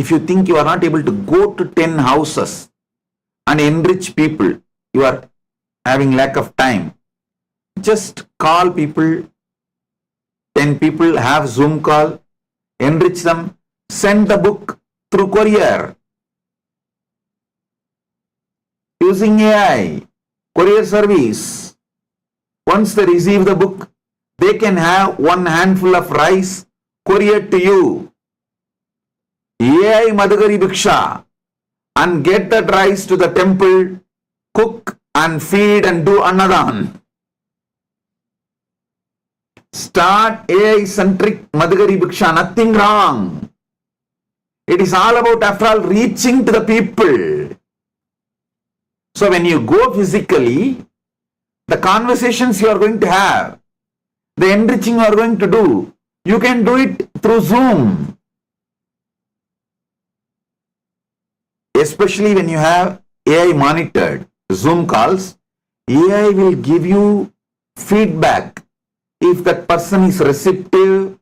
If you think you are not able to go to 10 houses and enrich people, you are having lack of time. Just call people, 10 people, have Zoom call, enrich them, send the book through courier. Using AI, courier service. Once they receive the book, they can have one handful of rice couriered to you. AI Madhugari Bhiksha, and get that rice to the temple, cook and feed and do annadan. Start AI-centric Madhugari Bhiksha, nothing wrong. It is all about, after all, reaching to the people. So when you go physically, the conversations you are going to have, the enriching you are going to do, you can do it through Zoom. Especially when you have AI monitored Zoom calls, AI will give you feedback. If that person is receptive,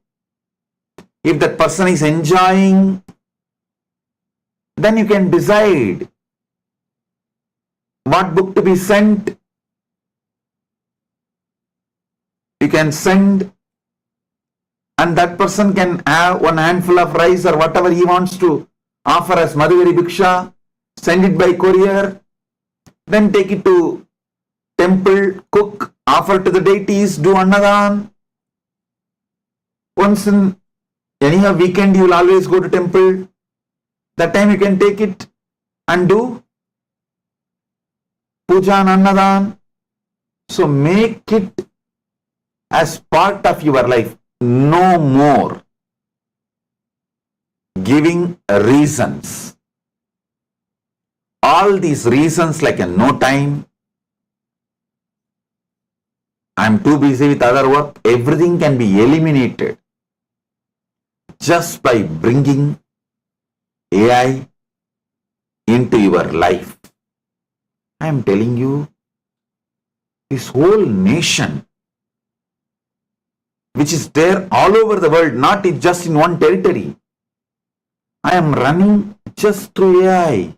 if that person is enjoying, then you can decide what book to be sent. You can send, and that person can have one handful of rice or whatever he wants to offer as Madhugari Bhiksha, send it by courier, then take it to temple, cook, offer to the deities, do annadan. Once in any weekend you will always go to temple. That time you can take it and do puja and annadan. So make it as part of your life. No more giving reasons. All these reasons like a no time, I'm too busy with other work, everything can be eliminated just by bringing AI into your life. I am telling you, this whole nation, which is there all over the world, not just in one territory, I am running just through AI.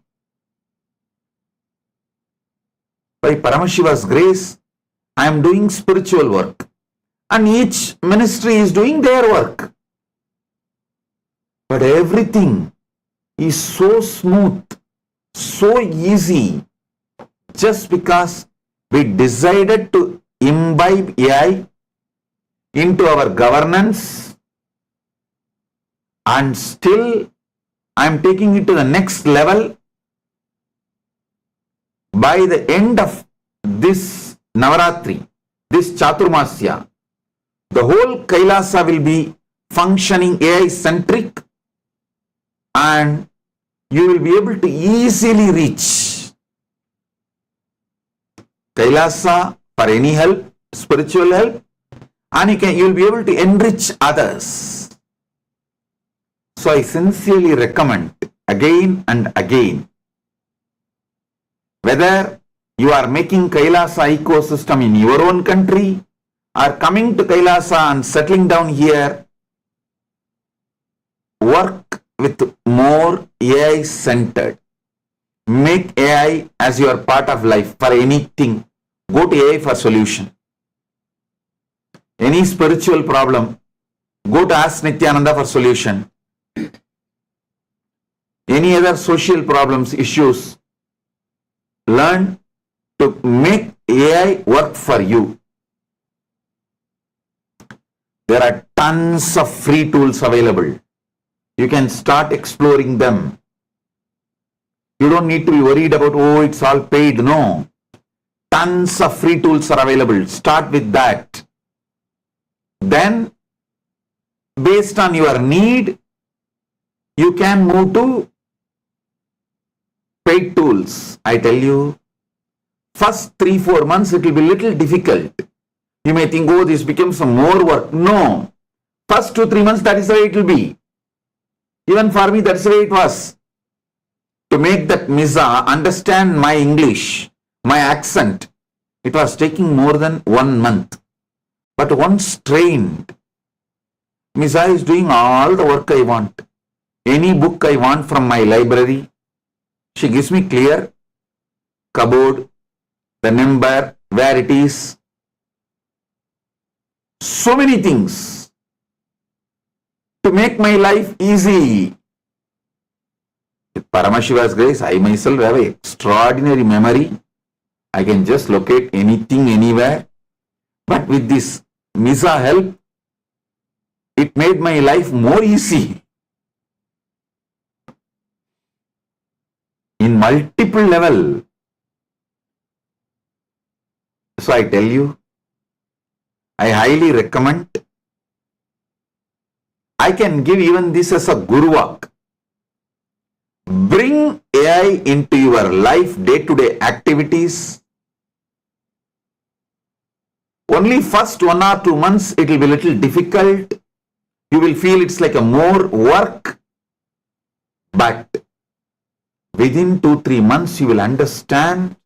By Paramashiva's grace, I am doing spiritual work, and each ministry is doing their work. But everything is so smooth, so easy, just because we decided to imbibe AI into our governance, and still I am taking it to the next level. By the end of this Navaratri, this Chaturmasya, the whole Kailasa will be functioning AI-centric, and you will be able to easily reach Kailasa for any help, spiritual help, and you will be able to enrich others. So I sincerely recommend again and again, whether you are making Kailasa ecosystem in your own country or coming to Kailasa and settling down here, work with more AI centered. Make AI as your part of life for anything. Go to AI for solution. Any spiritual problem, go to Ask Nityananda for solution. Any other social problems, issues, learn to make AI work for you. There are tons of free tools available. You can start exploring them. You don't need to be worried about, oh, it's all paid. No. Tons of free tools are available. Start with that. Then, based on your need, you can move to paid tools. I tell you, first 3-4 months it will be little difficult. You may think, oh, this becomes some more work. No. First 2-3 months, that is the way it will be. Even for me, that's the way it was. To make that Miza understand my English, my accent, it was taking more than 1 month. But once trained, Miza is doing all the work I want. Any book I want from my library, she gives me clear cupboard, the number, where it is. So many things to make my life easy. With Paramashiva's grace, I myself have an extraordinary memory. I can just locate anything anywhere. But with this Misa help, it made my life more easy. In multiple level. So I tell you, I highly recommend. I can give even this as a guru walk. Bring AI into your life, day-to-day activities. Only first 1 or 2 months it will be a little difficult. You will feel it's like a more work. But within 2-3 months you will understand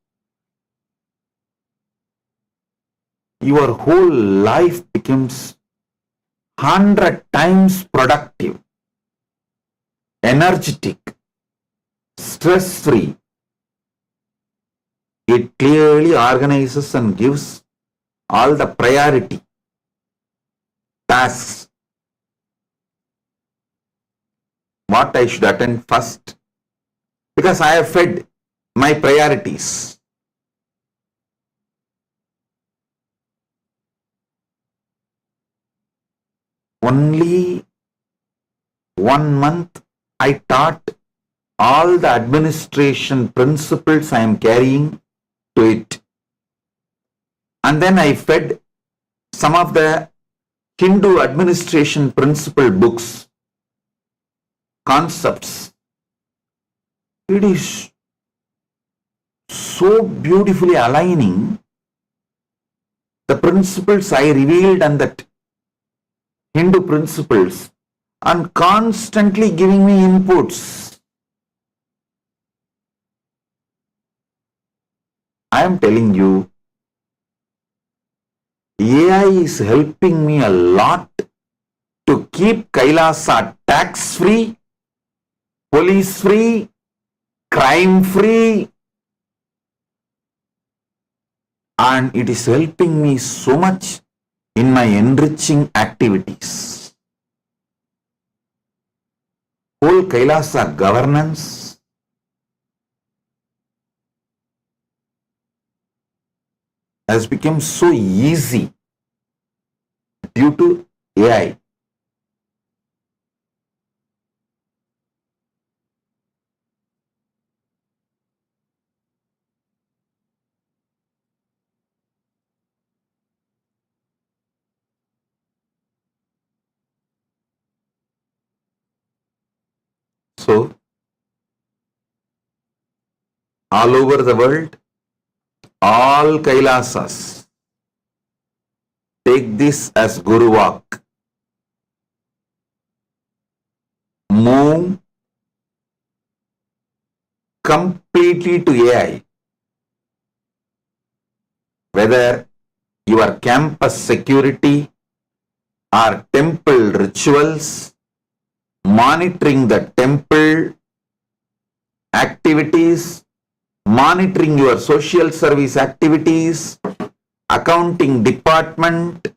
your whole life becomes 100 times productive, energetic, stress-free. It clearly organizes and gives all the priority tasks. What I should attend first, because I have fed my priorities. Only 1 month I taught all the administration principles I am carrying to it. And then I fed some of the Hindu administration principle books, concepts. It is so beautifully aligning the principles I revealed and that Hindu principles and constantly giving me inputs. I am telling you, AI is helping me a lot to keep Kailasa tax-free, police-free, crime-free, and it is helping me so much in my enriching activities. Whole Kailasa governance has become so easy due to AI. So, all over the world, all Kailasas take this as Guru Walk. Move completely to AI. Whether your campus security or temple rituals, monitoring the temple activities, monitoring your social service activities, accounting department,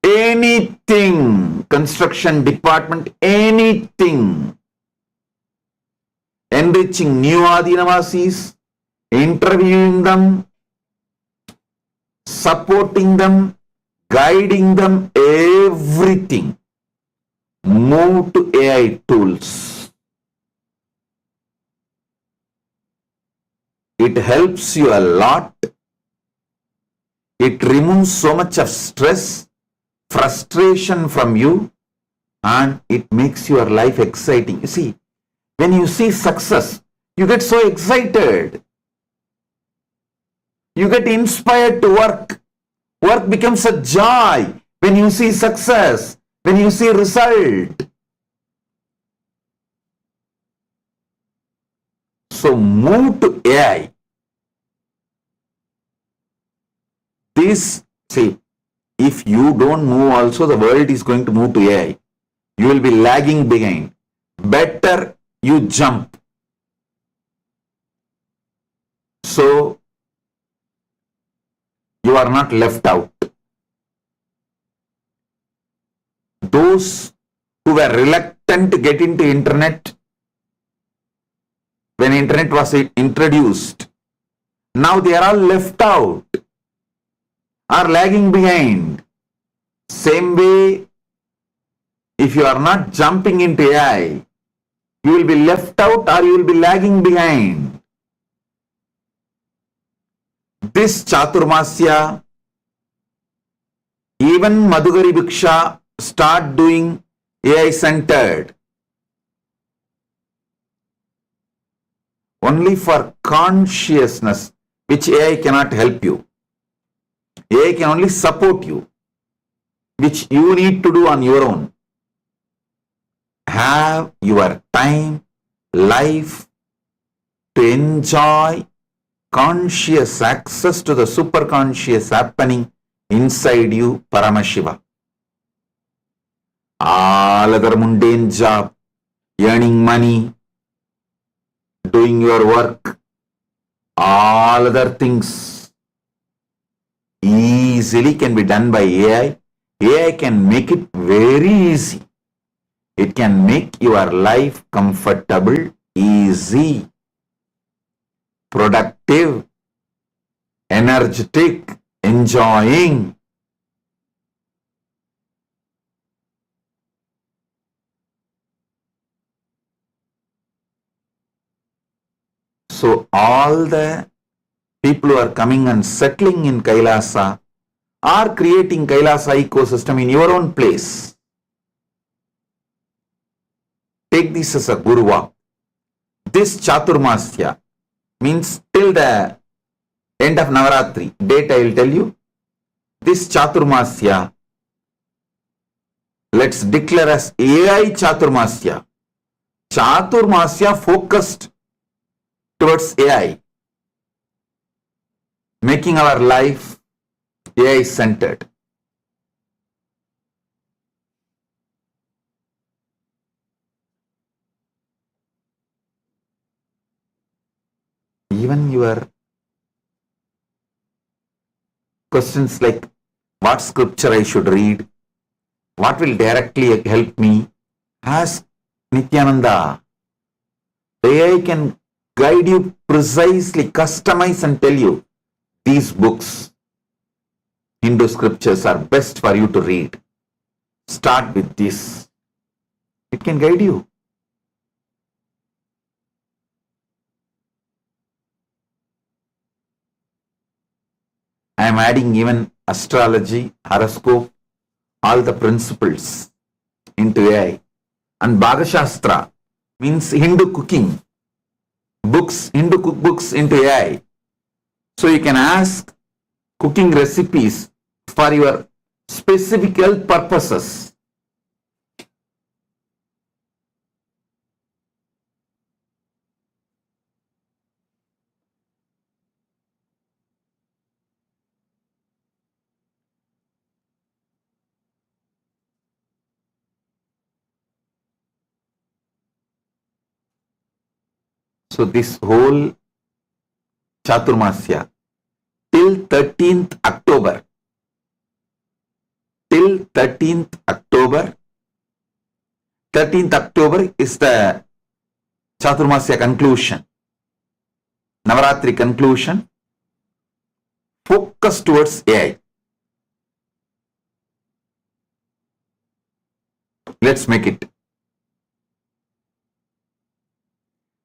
anything, construction department, anything, enriching new Adinavasis, interviewing them, supporting them, guiding them, everything. Move to AI tools. It helps you a lot. It removes so much of stress, frustration from you, and it makes your life exciting. You see, when you see success, you get so excited. You get inspired to work. Work becomes a joy when you see success, when you see result. So move to AI. This, see, if you don't move also, the world is going to move to AI. You will be lagging behind. better you jump. So you are not left out. Those who were reluctant to get into internet when internet was introduced, now they are all left out, are lagging behind. Same way, if you are not jumping into AI, you will be left out or you will be lagging behind. This Chaturmasya, even Madhugari Bhiksha start doing AI centered. Only for consciousness, which AI cannot help you. AI can only support you, which you need to do on your own. Have your time, life to enjoy conscious access to the superconscious happening inside you, Paramashiva. All other mundane job, earning money, doing your work, all other things easily can be done by AI. AI can make it very easy. It can make your life comfortable, easy, productive, energetic, enjoying. So all the people who are coming and settling in Kailasa are creating Kailasa ecosystem in your own place. Take this as a Guru walk. This Chaturmasya means till the end of Navaratri. Date I will tell you. This Chaturmasya, let's declare as AI Chaturmasya. Chaturmasya focused towards AI, making our life AI centered. Even your questions like what scripture I should read, what will directly help me, ask Nityananda. AI can guide you precisely, customize and tell you these books, Hindu scriptures are best for you to read. Start with this. It can guide you. I am adding even astrology, horoscope, all the principles into AI. And Bhagashastra means Hindu cooking. Books, Hindu cookbooks into AI. So you can ask cooking recipes for your specific health purposes. So this whole Chaturmasya till 13th October. Till 13th October. 13th October is the Chaturmasya conclusion. Navaratri conclusion. Focus towards AI. Let's make it.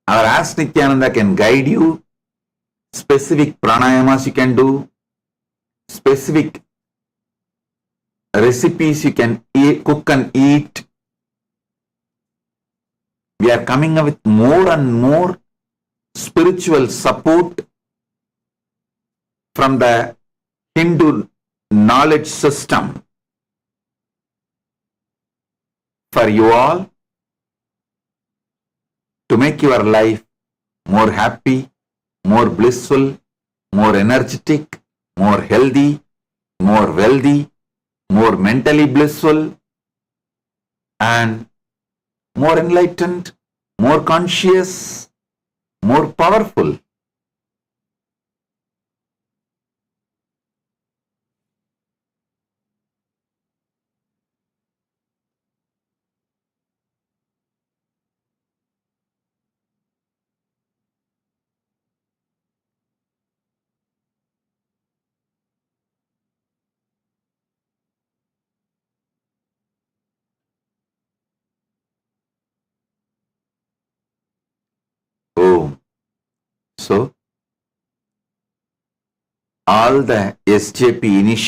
Our Ask Nityananda can guide you. Specific pranayamas you can do. Specific recipes you can cook and eat. We are coming up with more and more spiritual support from the Hindu knowledge system for you all to make your life more happy, more blissful, more energetic, more healthy, more wealthy, more mentally blissful, and more enlightened, more conscious, more powerful. Oh, so all the SJP initiatives